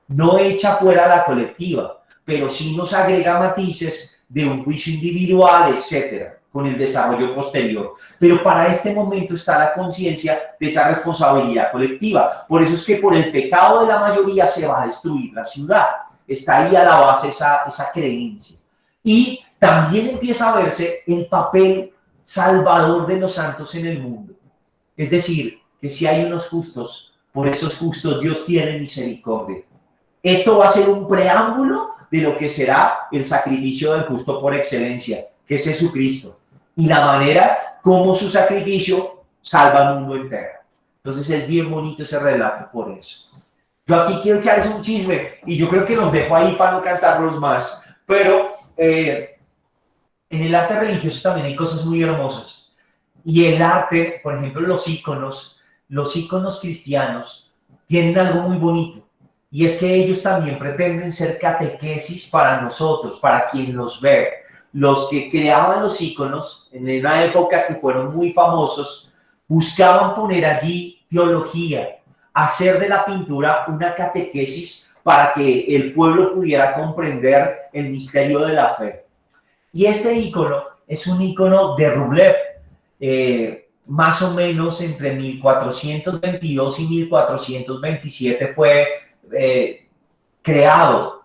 No echa fuera la colectiva, pero sí nos agrega matices de un juicio individual, etcétera, con el desarrollo posterior. Pero para este momento está la conciencia de esa responsabilidad colectiva. Por eso es que por el pecado de la mayoría se va a destruir la ciudad. Está ahí a la base esa creencia. Y también empieza a verse el papel salvador de los santos en el mundo. Es decir, que si hay unos justos, por esos justos Dios tiene misericordia. Esto va a ser un preámbulo de lo que será el sacrificio del justo por excelencia, que es Jesucristo, y la manera como su sacrificio salva al mundo entero. Entonces es bien bonito ese relato por eso. Yo aquí quiero echarles un chisme y yo creo que los dejo ahí para no cansarlos más, pero en el arte religioso también hay cosas muy hermosas. Y el arte, por ejemplo, los íconos cristianos tienen algo muy bonito. Y es que ellos también pretenden ser catequesis para nosotros, para quien los ve. Los que creaban los íconos en una época que fueron muy famosos, buscaban poner allí teología, hacer de la pintura una catequesis para que el pueblo pudiera comprender el misterio de la fe. Y este ícono es un ícono de Rublev, más o menos entre 1422 y 1427 fue creado.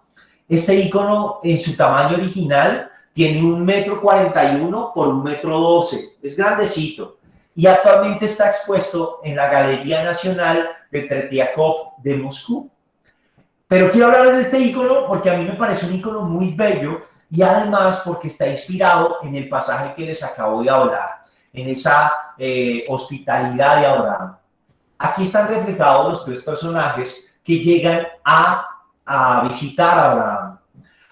Este ícono en su tamaño original tiene 1,41 m por 1,12 m, es grandecito y actualmente está expuesto en la Galería Nacional de Tretiakov de Moscú. Pero quiero hablarles de este ícono porque a mí me parece un ícono muy bello y además porque está inspirado en el pasaje que les acabo de hablar, en esa hospitalidad de Abraham. Aquí están reflejados los tres personajes que llegan a visitar a Abraham.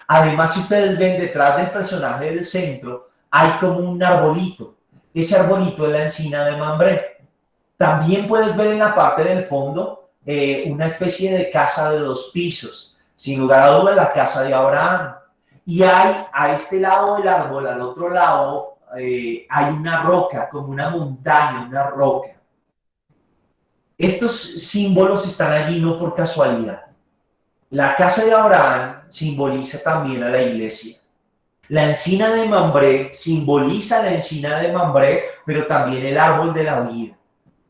Además, si ustedes ven detrás del personaje del centro, hay como un arbolito. Ese arbolito es la encina de Mambré. También puedes ver en la parte del fondo una especie de casa de 2 pisos. Sin lugar a dudas, la casa de Abraham. Y hay a este lado del árbol, al otro lado, hay una roca, como una montaña, una roca. Estos símbolos están allí no por casualidad. La casa de Abraham simboliza también a la iglesia. La encina de Mambré simboliza la encina de Mambré, pero también el árbol de la vida.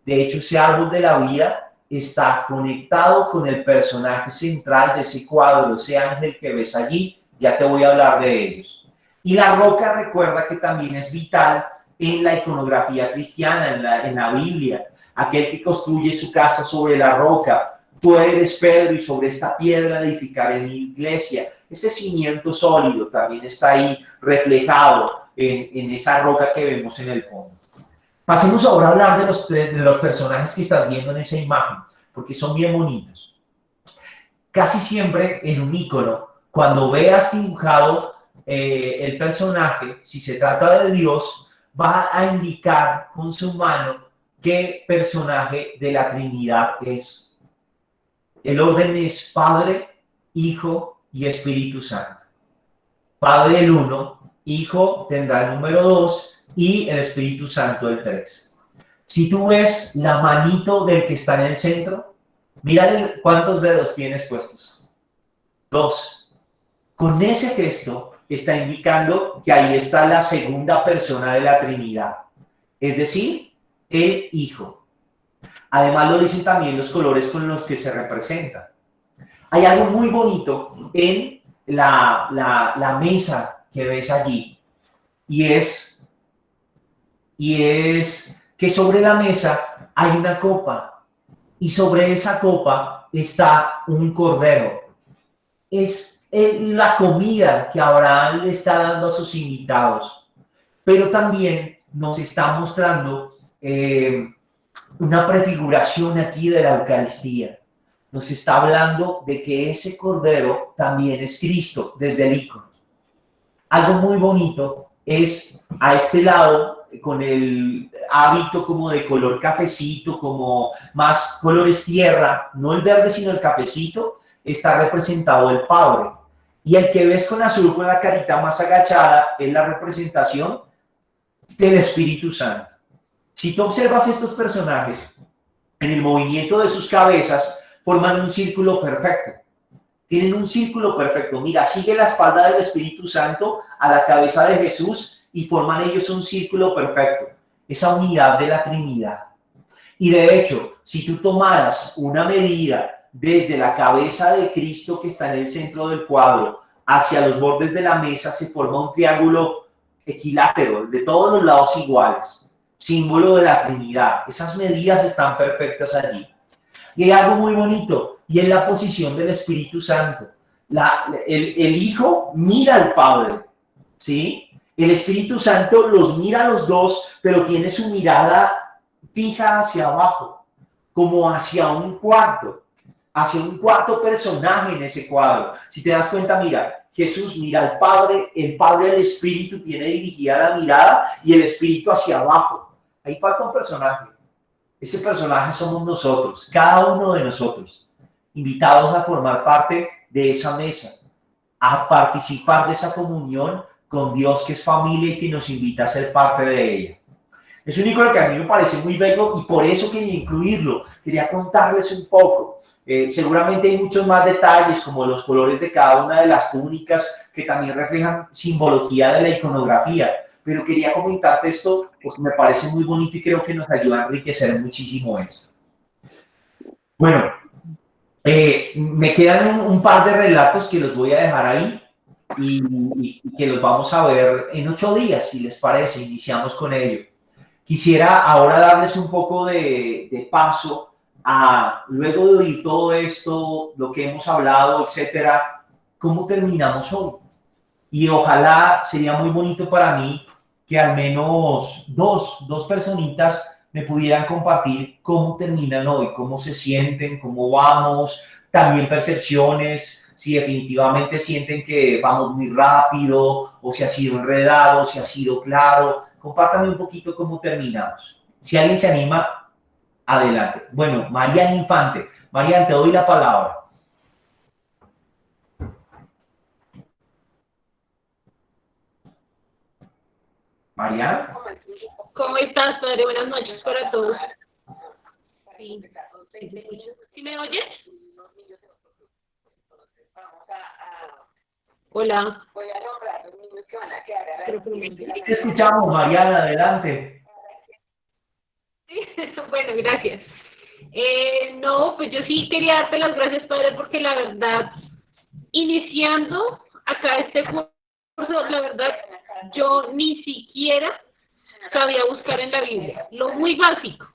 De hecho, ese árbol de la vida está conectado con el personaje central de ese cuadro, ese ángel que ves allí. Ya te voy a hablar de ellos. Y la roca, recuerda que también es vital en la iconografía cristiana, en la Biblia. Aquel que construye su casa sobre la roca. Tú eres Pedro y sobre esta piedra edificaré mi iglesia. Ese cimiento sólido también está ahí reflejado en esa roca que vemos en el fondo. Pasemos ahora a hablar de los personajes que estás viendo en esa imagen, porque son bien bonitos. Casi siempre en un icono, cuando veas dibujado el personaje, si se trata de Dios, va a indicar con su mano qué personaje de la Trinidad es. El orden es Padre, Hijo y Espíritu Santo. Padre el 1, Hijo tendrá el número 2 y el Espíritu Santo el 3. Si tú ves la manito del que está en el centro, mira cuántos dedos tienes puestos. 2. Con ese gesto está indicando que ahí está la segunda persona de la Trinidad, es decir, el Hijo. Además lo dicen también los colores con los que se representa. Hay algo muy bonito en la mesa que ves allí y es que sobre la mesa hay una copa y sobre esa copa está un cordero. Es la comida que Abraham le está dando a sus invitados, pero también nos está mostrando una prefiguración aquí de la Eucaristía. Nos está hablando de que ese cordero también es Cristo desde el icono. Algo muy bonito es a este lado, con el hábito como de color cafecito, como más colores tierra, no el verde sino el cafecito, está representado el Padre. Y el que ves con azul, con la carita más agachada, es la representación del Espíritu Santo. Si tú observas estos personajes, en el movimiento de sus cabezas, forman un círculo perfecto. Tienen un círculo perfecto. Mira, sigue la espalda del Espíritu Santo a la cabeza de Jesús y forman ellos un círculo perfecto. Esa unidad de la Trinidad. Y de hecho, si tú tomaras una medida desde la cabeza de Cristo que está en el centro del cuadro hacia los bordes de la mesa, se forma un triángulo equilátero, de todos los lados iguales. Símbolo de la Trinidad. Esas medidas están perfectas allí. Y hay algo muy bonito, y es la posición del Espíritu Santo. El Hijo mira al Padre, ¿sí? El Espíritu Santo los mira a los dos, pero tiene su mirada fija hacia abajo, como hacia un cuarto personaje en ese cuadro. Si te das cuenta, mira, Jesús mira al Padre al Espíritu tiene dirigida la mirada y el Espíritu hacia abajo. Ahí falta un personaje. Ese personaje somos nosotros, cada uno de nosotros, invitados a formar parte de esa mesa, a participar de esa comunión con Dios que es familia y que nos invita a ser parte de ella. Es un icono que a mí me parece muy bello y por eso quería incluirlo, quería contarles un poco. Seguramente hay muchos más detalles como los colores de cada una de las túnicas que también reflejan simbología de la iconografía. Pero quería comentarte esto porque me parece muy bonito y creo que nos ayuda a enriquecer muchísimo esto. Bueno, me quedan un par de relatos que los voy a dejar ahí y que los vamos a ver en 8 días, si les parece, iniciamos con ello. Quisiera ahora darles un poco de paso a, luego de oír todo esto, lo que hemos hablado, etcétera, cómo terminamos hoy. Y ojalá sería muy bonito para mí que al menos dos personitas me pudieran compartir cómo terminan hoy, cómo se sienten, cómo vamos, también percepciones, si definitivamente sienten que vamos muy rápido o si ha sido enredado, si ha sido claro. Compártanme un poquito cómo terminamos. Si alguien se anima, adelante. Bueno, Marian Infante. Marian, te doy la palabra. Marian. ¿Cómo estás, padre? Buenas noches para todos. Sí. ¿Sí me oyes? Hola. Sí, te escuchamos, Mariana, adelante. Sí. Bueno, gracias. No, pues yo sí quería darte las gracias, padre, porque la verdad, iniciando acá este curso, la verdad, yo ni siquiera sabía buscar en la Biblia, lo muy básico.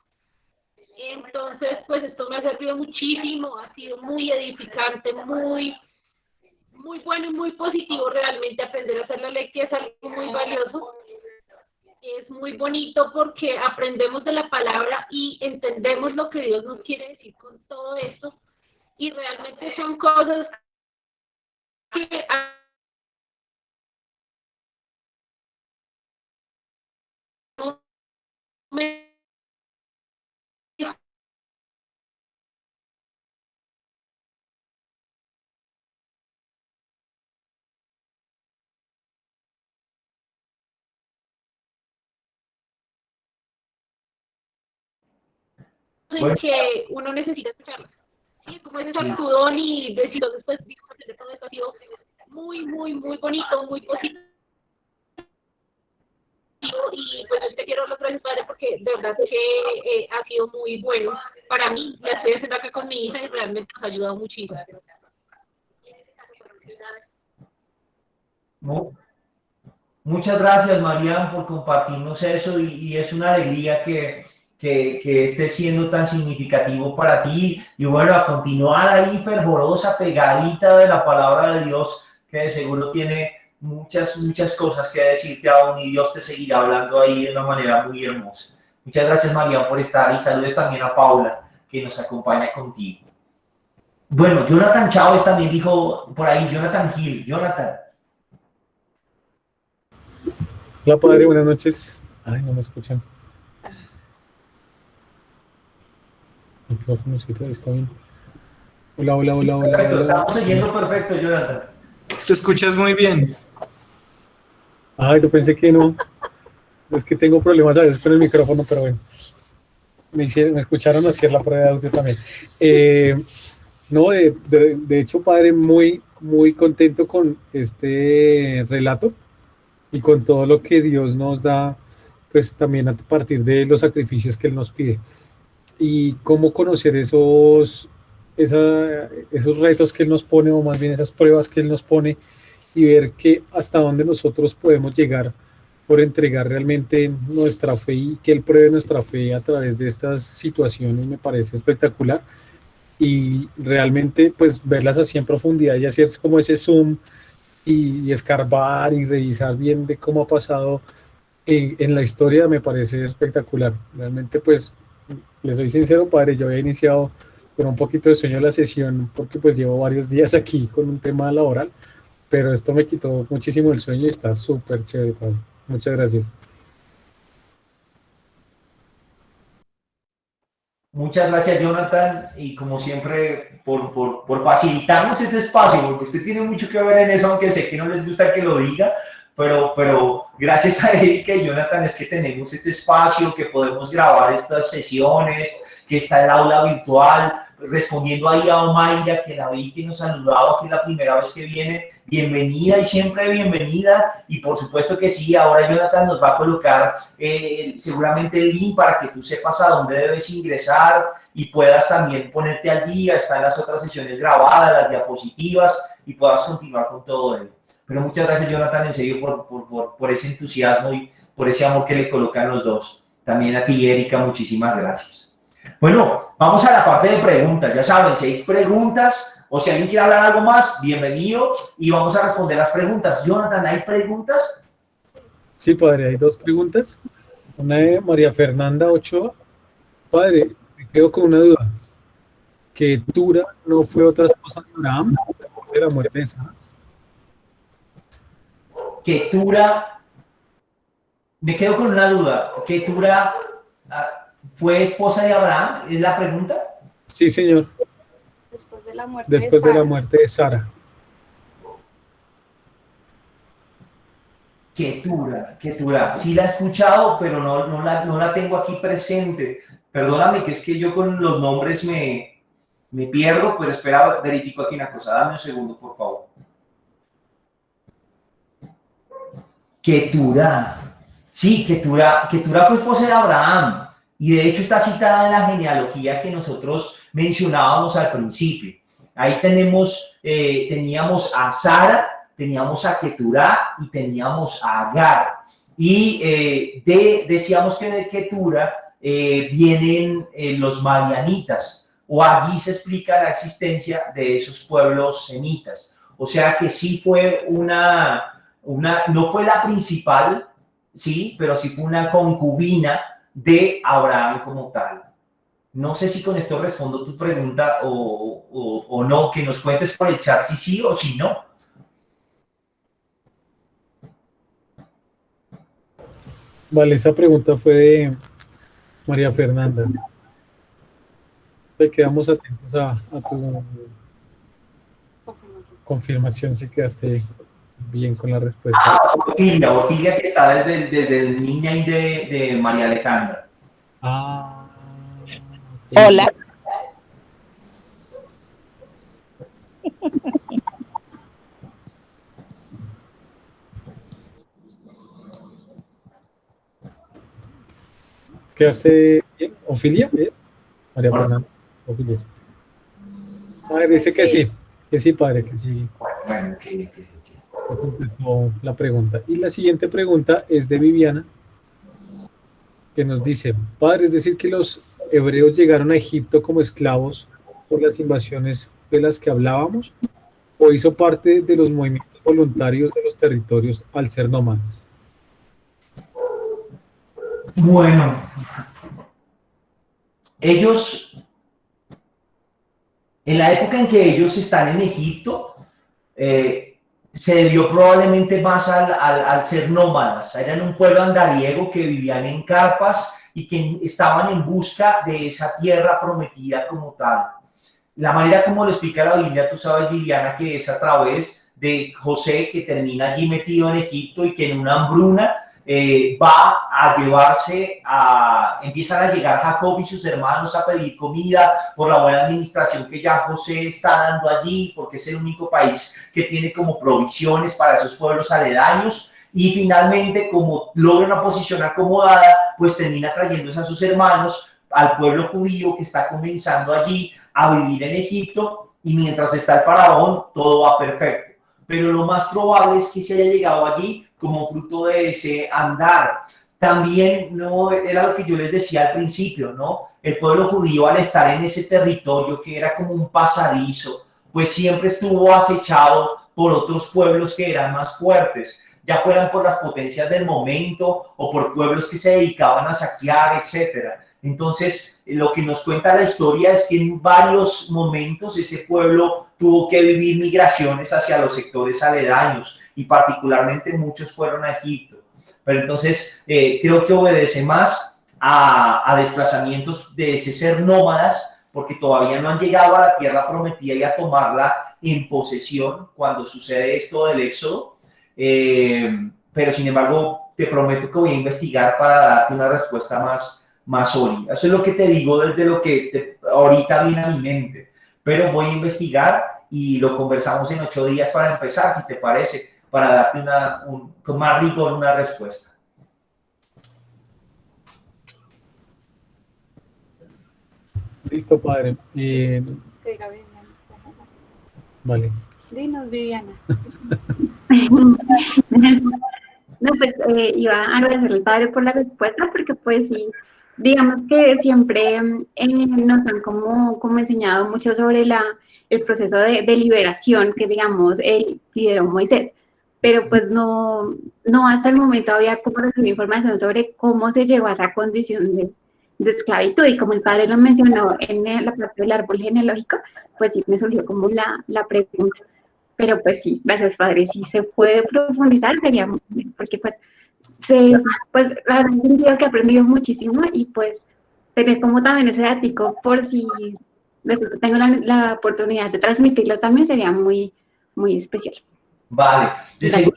Entonces, pues esto me ha servido muchísimo, ha sido muy edificante, muy bueno y muy positivo realmente aprender a hacer la lectura, es algo muy valioso. Es muy bonito porque aprendemos de la palabra y entendemos lo que Dios nos quiere decir con todo esto y realmente son cosas que me Bueno, que uno necesita escucharlas. Sí, como ese sí. sacudón y decir después de todo esto ha sido muy bonito, muy positivo. Y pues yo te quiero dar las gracias, padre, porque de verdad que ha sido muy bueno para mí. La estoy haciendo acá con mi hija y realmente nos ha ayudado muchísimo. Muchas gracias, Marian, por compartirnos eso y es una alegría que esté siendo tan significativo para ti. Y bueno, a continuar ahí fervorosa, pegadita de la palabra de Dios, que de seguro tiene muchas cosas que decirte aún y Dios te seguirá hablando ahí de una manera muy hermosa. Muchas gracias, Marian, por estar y saludes también a Paula, que nos acompaña contigo. Bueno, Jonathan Chávez también dijo por ahí, Jonathan Hill. Jonathan. Hola, padre, buenas noches. Ay, no me escuchan. Micrófono, sí, pero está bien. Hola. Perfecto, estamos oyendo perfecto, Jonathan. Te escuchas muy bien. Ay, yo pensé que no. Es que tengo problemas a veces con el micrófono, pero bueno. Me escucharon hacer la prueba de audio también. No, de hecho, padre, muy contento con este relato y con todo lo que Dios nos da, pues también a partir de los sacrificios que Él nos pide. Y cómo conocer esos retos que Él nos pone, o más bien esas pruebas que Él nos pone, y ver que hasta dónde nosotros podemos llegar por entregar realmente nuestra fe y que Él pruebe nuestra fe a través de estas situaciones, me parece espectacular. Y realmente pues verlas así en profundidad y hacer como ese zoom y escarbar y revisar bien de cómo ha pasado en la historia me parece espectacular. Realmente pues les soy sincero, padre, yo había iniciado con un poquito de sueño la sesión porque pues llevo varios días aquí con un tema laboral, pero esto me quitó muchísimo el sueño y está súper chévere, padre. Muchas gracias. Muchas gracias, Jonathan, y como siempre, por facilitarnos este espacio, porque usted tiene mucho que ver en eso, aunque sé que no les gusta que lo diga, pero gracias a Erika y Jonathan es que tenemos este espacio, que podemos grabar estas sesiones, que está el aula virtual, respondiendo ahí a Omaira, que la vi, que nos saludaba, que es la primera vez que viene. Bienvenida y siempre bienvenida. Y por supuesto que sí, ahora Jonathan nos va a colocar seguramente el link para que tú sepas a dónde debes ingresar y puedas también ponerte al día. Están las otras sesiones grabadas, las diapositivas, y puedas continuar con todo ello. Pero muchas gracias, Jonathan, en serio, por ese entusiasmo y por ese amor que le colocan los dos. También a ti, Erika, muchísimas gracias. Bueno, vamos a la parte de preguntas. Ya saben, si hay preguntas o si alguien quiere hablar algo más, bienvenido y vamos a responder las preguntas. Jonathan, ¿hay preguntas? Sí, padre, hay dos preguntas. Una de María Fernanda Ochoa Padre, me quedo con una duda. ¿Ketura no fue otra esposa de Abraham después de la muerte de Sara? Ketura, me quedo con una duda. ¿Ketura fue esposa de Abraham? ¿Es la pregunta? Sí, señor. Después de la muerte Después de de la Sara. muerte de Sara. Ketura. Sí la he escuchado, pero no la tengo aquí presente. Perdóname que es que yo con los nombres me pierdo, pero espera, verifico aquí una cosa. Dame un segundo, por favor. Ketura. Sí, Ketura fue esposa de Abraham. Y de hecho está citada en la genealogía que nosotros mencionábamos al principio. Ahí teníamos a Sara, teníamos a Ketura y teníamos a Agar. Y decíamos que de Ketura vienen los madianitas, o allí se explica la existencia de esos pueblos semitas. O sea que sí fue no fue la principal, sí, pero sí fue una concubina de Abraham como tal. No sé si con esto respondo tu pregunta o no, que nos cuentes por el chat si sí o si no. Vale, esa pregunta fue de María Fernanda. Quedamos atentos a tu confirmación si quedaste bien con la respuesta. Orfilia que está desde el nickname de María Alejandra. Sí. Hola. ¿Quedaste bien? ¿Ofilia? ¿Bien? María Fernanda. Ofilia. Dice que sí, padre, que sí. Bueno, Contestó la pregunta. Y la siguiente pregunta es de Viviana, que nos dice, padre, es decir que los hebreos llegaron a Egipto como esclavos por las invasiones de las que hablábamos, o hizo parte de los movimientos voluntarios de los territorios al ser nómadas. Bueno, ellos, en la época en que ellos están en Egipto, se debió probablemente más al ser nómadas. Eran un pueblo andariego que vivían en carpas y que estaban en busca de esa tierra prometida como tal. La manera como lo explica la Biblia, tú sabes, Viviana, que es a través de José, que termina allí metido en Egipto y que en una hambruna va a empiezan a llegar Jacob y sus hermanos a pedir comida por la buena administración que ya José está dando allí, porque es el único país que tiene como provisiones para esos pueblos aledaños. Y finalmente, como logra una posición acomodada, pues termina trayéndose a sus hermanos al pueblo judío que está comenzando allí a vivir en Egipto, y mientras está el faraón, todo va perfecto. Pero lo más probable es que se haya llegado allí como fruto de ese andar. También no era lo que yo les decía al principio, ¿no? El pueblo judío, al estar en ese territorio que era como un pasadizo, pues siempre estuvo acechado por otros pueblos que eran más fuertes, ya fueran por las potencias del momento o por pueblos que se dedicaban a saquear, etcétera. Entonces, lo que nos cuenta la historia es que en varios momentos ese pueblo tuvo que vivir migraciones hacia los sectores aledaños, y particularmente muchos fueron a Egipto. Pero entonces creo que obedece más a desplazamientos de ese ser nómadas, porque todavía no han llegado a la tierra prometida y a tomarla en posesión cuando sucede esto del éxodo. Pero sin embargo, te prometo que voy a investigar para darte una respuesta más sólida. Eso es lo que te digo desde lo que ahorita viene a mi mente. Pero voy a investigar y lo conversamos en 8 días para empezar, si te parece, para darte con más rigor una respuesta. Listo, padre. Vale. Dinos, Viviana. No, pues iba a agradecerle al padre por la respuesta, porque pues sí, digamos que siempre nos han como enseñado mucho sobre el proceso de liberación que, digamos, lideró Moisés, pero pues no hasta el momento había como recibido información sobre cómo se llegó a esa condición de esclavitud. Y como el padre lo mencionó en la parte del árbol genealógico, pues sí me surgió como la pregunta. Pero pues sí, gracias padre, si se puede profundizar sería muy bien, porque pues, pues la verdad es que he aprendido muchísimo y pues tener como también ese ático por si de pronto tengo la oportunidad de transmitirlo también sería muy, muy especial. Vale, Gracias.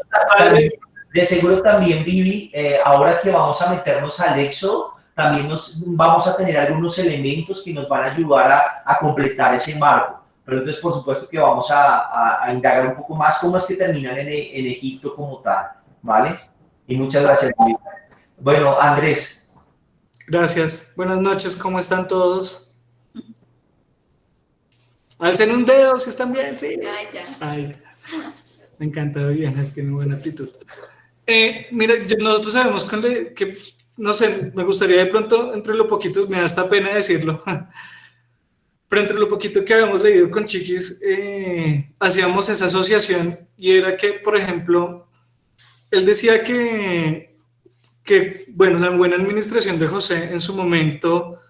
de seguro también, Vivi, ahora que vamos a meternos al Éxodo, también vamos a tener algunos elementos que nos van a ayudar a completar ese marco. Pero entonces, por supuesto que vamos a indagar un poco más cómo es que terminan en Egipto como tal, ¿vale? Y muchas gracias, Vivi. Bueno, Andrés. Gracias. Buenas noches, ¿cómo están todos? Alcen un dedo si están bien, sí. Ay, me encanta, Viviana, tiene buena actitud. Mira, nosotros sabemos que, no sé, me gustaría de pronto, entre lo poquito, me da esta pena decirlo, pero entre lo poquito que habíamos leído con Chiquis, hacíamos esa asociación y era que, por ejemplo, él decía que, bueno, la buena administración de José en su momento,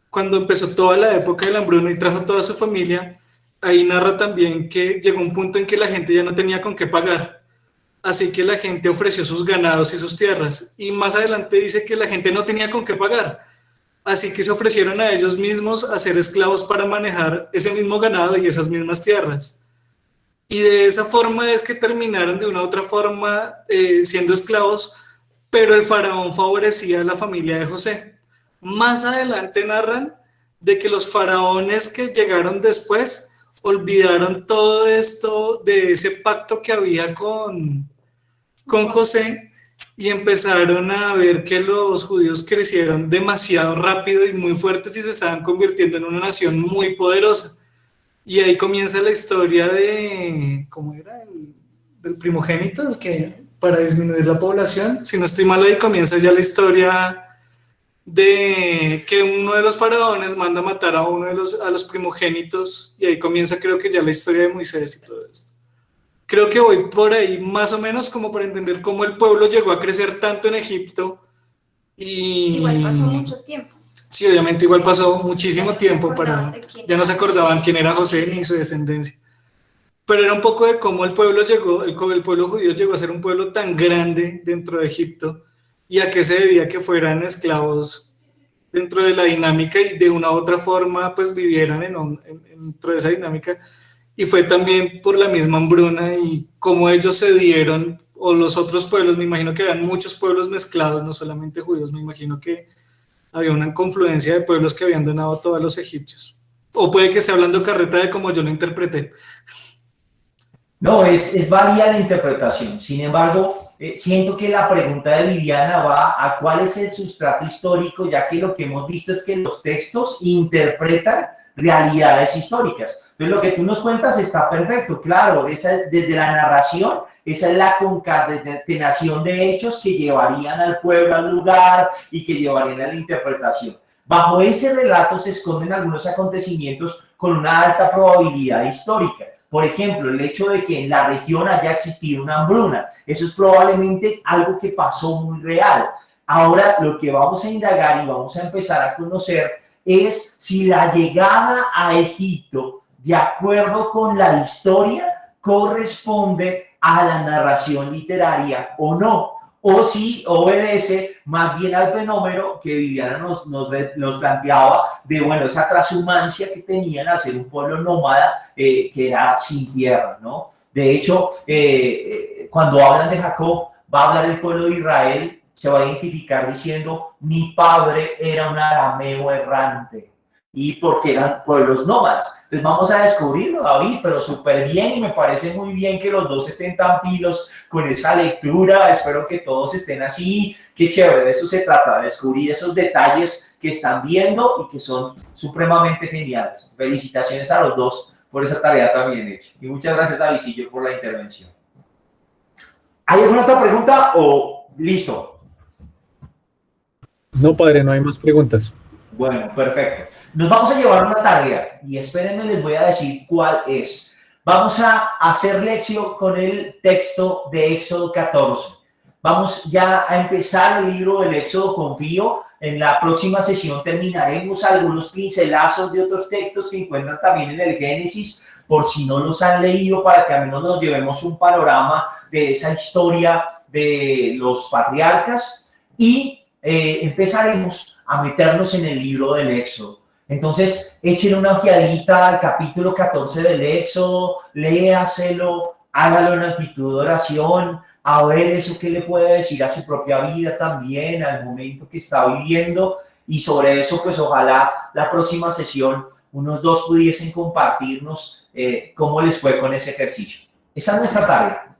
cuando empezó toda la época de la hambruna y trajo toda su familia, ahí narra también que llegó un punto en que la gente ya no tenía con qué pagar. Así que la gente ofreció sus ganados y sus tierras. Y más adelante dice que la gente no tenía con qué pagar. Así que se ofrecieron a ellos mismos a ser esclavos para manejar ese mismo ganado y esas mismas tierras. Y de esa forma es que terminaron de una u otra forma siendo esclavos, pero el faraón favorecía a la familia de José. Más adelante narran de que los faraones que llegaron después olvidaron todo esto de ese pacto que había con José y empezaron a ver que los judíos crecieron demasiado rápido y muy fuertes y se estaban convirtiendo en una nación muy poderosa. Y ahí comienza la historia de, ¿cómo era? Del primogénito, el que para disminuir la población, si no estoy mal, ahí comienza ya la historia de que uno de los faraones manda a matar a uno a los primogénitos y ahí comienza creo que ya la historia de Moisés y todo esto. Creo que voy por ahí más o menos como para entender cómo el pueblo llegó a crecer tanto en Egipto y... Igual pasó mucho tiempo. Sí, obviamente igual pasó muchísimo tiempo ya no se acordaban quién era José ni su descendencia. Pero era un poco de cómo el pueblo llegó, el pueblo judío llegó a ser un pueblo tan grande dentro de Egipto y a qué se debía que fueran esclavos dentro de la dinámica y de una u otra forma pues vivieran dentro de esa dinámica. Y fue también por la misma hambruna y cómo ellos se dieron, o los otros pueblos, me imagino que eran muchos pueblos mezclados, no solamente judíos, me imagino que había una confluencia de pueblos que habían donado a todos los egipcios. O puede que esté hablando carreta de como yo lo interpreté. No, es válida la interpretación. Sin embargo, siento que la pregunta de Viviana va a cuál es el sustrato histórico, ya que lo que hemos visto es que los textos interpretan realidades históricas. Entonces, lo que tú nos cuentas está perfecto, claro, desde la narración, esa es la concatenación de hechos que llevarían al pueblo al lugar y que llevarían a la interpretación. Bajo ese relato se esconden algunos acontecimientos con una alta probabilidad histórica. Por ejemplo, el hecho de que en la región haya existido una hambruna, eso es probablemente algo que pasó muy real. Ahora, lo que vamos a indagar y vamos a empezar a conocer es si la llegada a Egipto, de acuerdo con la historia, corresponde a la narración literaria o no, o si obedece más bien al fenómeno que Viviana nos planteaba de, bueno, esa transhumancia que tenían a ser un pueblo nómada que era sin tierra, ¿no? De hecho, cuando hablan de Jacob, va a hablar del pueblo de Israel, se va a identificar diciendo, mi padre era un arameo errante, y porque eran pueblos nómadas. Entonces vamos a descubrirlo, David, pero súper bien, y me parece muy bien que los dos estén tan pilos con esa lectura. Espero que todos estén así. Qué chévere, de eso se trata, de descubrir esos detalles que están viendo y que son supremamente geniales. Felicitaciones a los dos por esa tarea tan bien hecha. Y muchas gracias, Davidcillo, por la intervención. ¿Hay alguna otra pregunta o listo? No, padre, no hay más preguntas. Bueno, perfecto. Nos vamos a llevar una tarea y espérenme, les voy a decir cuál es. Vamos a hacer lección con el texto de Éxodo 14. Vamos ya a empezar el libro del Éxodo, confío. En la próxima sesión terminaremos algunos pincelazos de otros textos que encuentran también en el Génesis, por si no los han leído, para que al menos nos llevemos un panorama de esa historia de los patriarcas, y empezaremos a meternos en el libro del Éxodo. Entonces, echen una ojeadita al capítulo 14 del Éxodo, léaselo, hágalo en actitud de oración, a ver eso que le puede decir a su propia vida también, al momento que está viviendo, y sobre eso, pues ojalá la próxima sesión unos dos pudiesen compartirnos cómo les fue con ese ejercicio. Esa es nuestra tarea.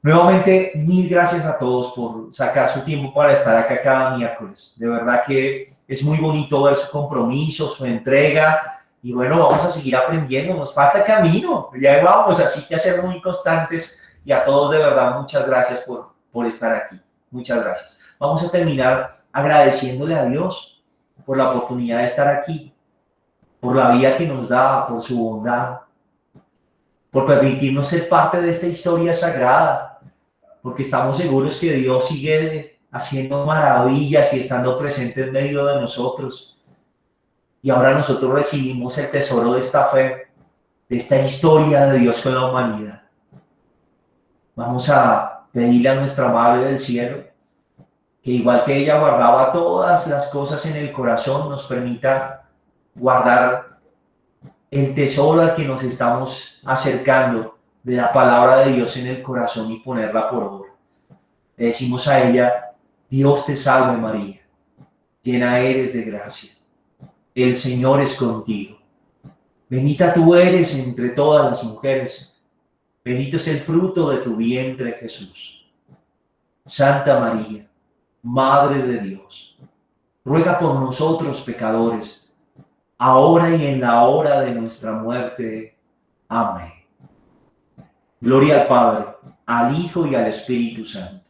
Nuevamente, mil gracias a todos por sacar su tiempo para estar acá cada miércoles. De verdad que es muy bonito ver su compromiso, su entrega, y bueno, vamos a seguir aprendiendo, nos falta camino, ya vamos, así que a ser muy constantes, y a todos de verdad muchas gracias por estar aquí, muchas gracias. Vamos a terminar agradeciéndole a Dios por la oportunidad de estar aquí, por la vida que nos da, por su bondad, por permitirnos ser parte de esta historia sagrada, porque estamos seguros que Dios sigue haciendo maravillas y estando presente en medio de nosotros. Y ahora nosotros recibimos el tesoro de esta fe, de esta historia de Dios con la humanidad. Vamos a pedirle a nuestra Madre del Cielo que, igual que ella guardaba todas las cosas en el corazón, nos permita guardar el tesoro al que nos estamos acercando de la palabra de Dios en el corazón y ponerla por obra. Le decimos a ella: Dios te salve María, llena eres de gracia, el Señor es contigo. Bendita tú eres entre todas las mujeres, bendito es el fruto de tu vientre Jesús. Santa María, Madre de Dios, ruega por nosotros pecadores, ahora y en la hora de nuestra muerte. Amén. Gloria al Padre, al Hijo y al Espíritu Santo,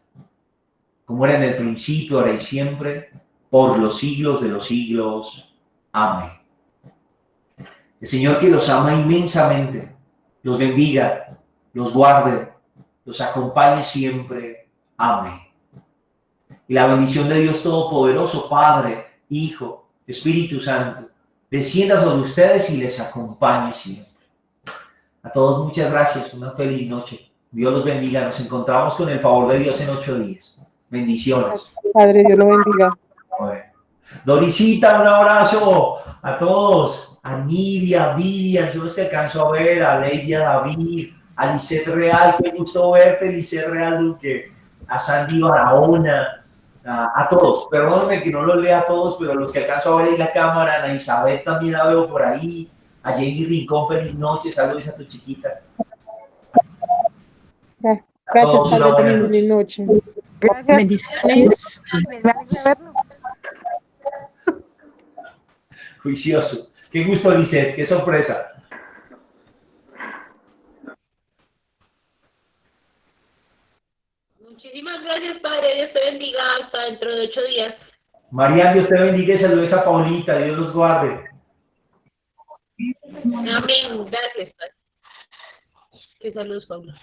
como era en el principio, ahora y siempre, por los siglos de los siglos. Amén. El Señor, que los ama inmensamente, los bendiga, los guarde, los acompañe siempre. Amén. Y la bendición de Dios Todopoderoso, Padre, Hijo, Espíritu Santo, descienda sobre ustedes y les acompañe siempre. A todos muchas gracias, una feliz noche. Dios los bendiga, nos encontramos con el favor de Dios en 8 días. Bendiciones. Padre, Dios lo bendiga. Bueno. Dorisita, un abrazo a todos. A Nidia, Vivian, yo los que alcanzo a ver, a Leidia, David, a Lisette Real, qué gusto verte, Lisette Real Duque, a Sandy Barahona, a todos. Perdónenme que no los lea a todos, pero los que alcanzo a ver en la cámara, a Isabel también la veo por ahí, a Jamie Rincón, feliz noche, saludos a tu chiquita. Gracias, Padre, también feliz noche. Gracias. Bendiciones. Juicioso. Qué gusto, Lisette, qué sorpresa. Muchísimas gracias, Padre. Dios te bendiga. Hasta dentro de 8 días. María, Dios te bendiga y saludos a Paulita. Dios los guarde. Amén. Gracias, Padre. Que saludos, Paula.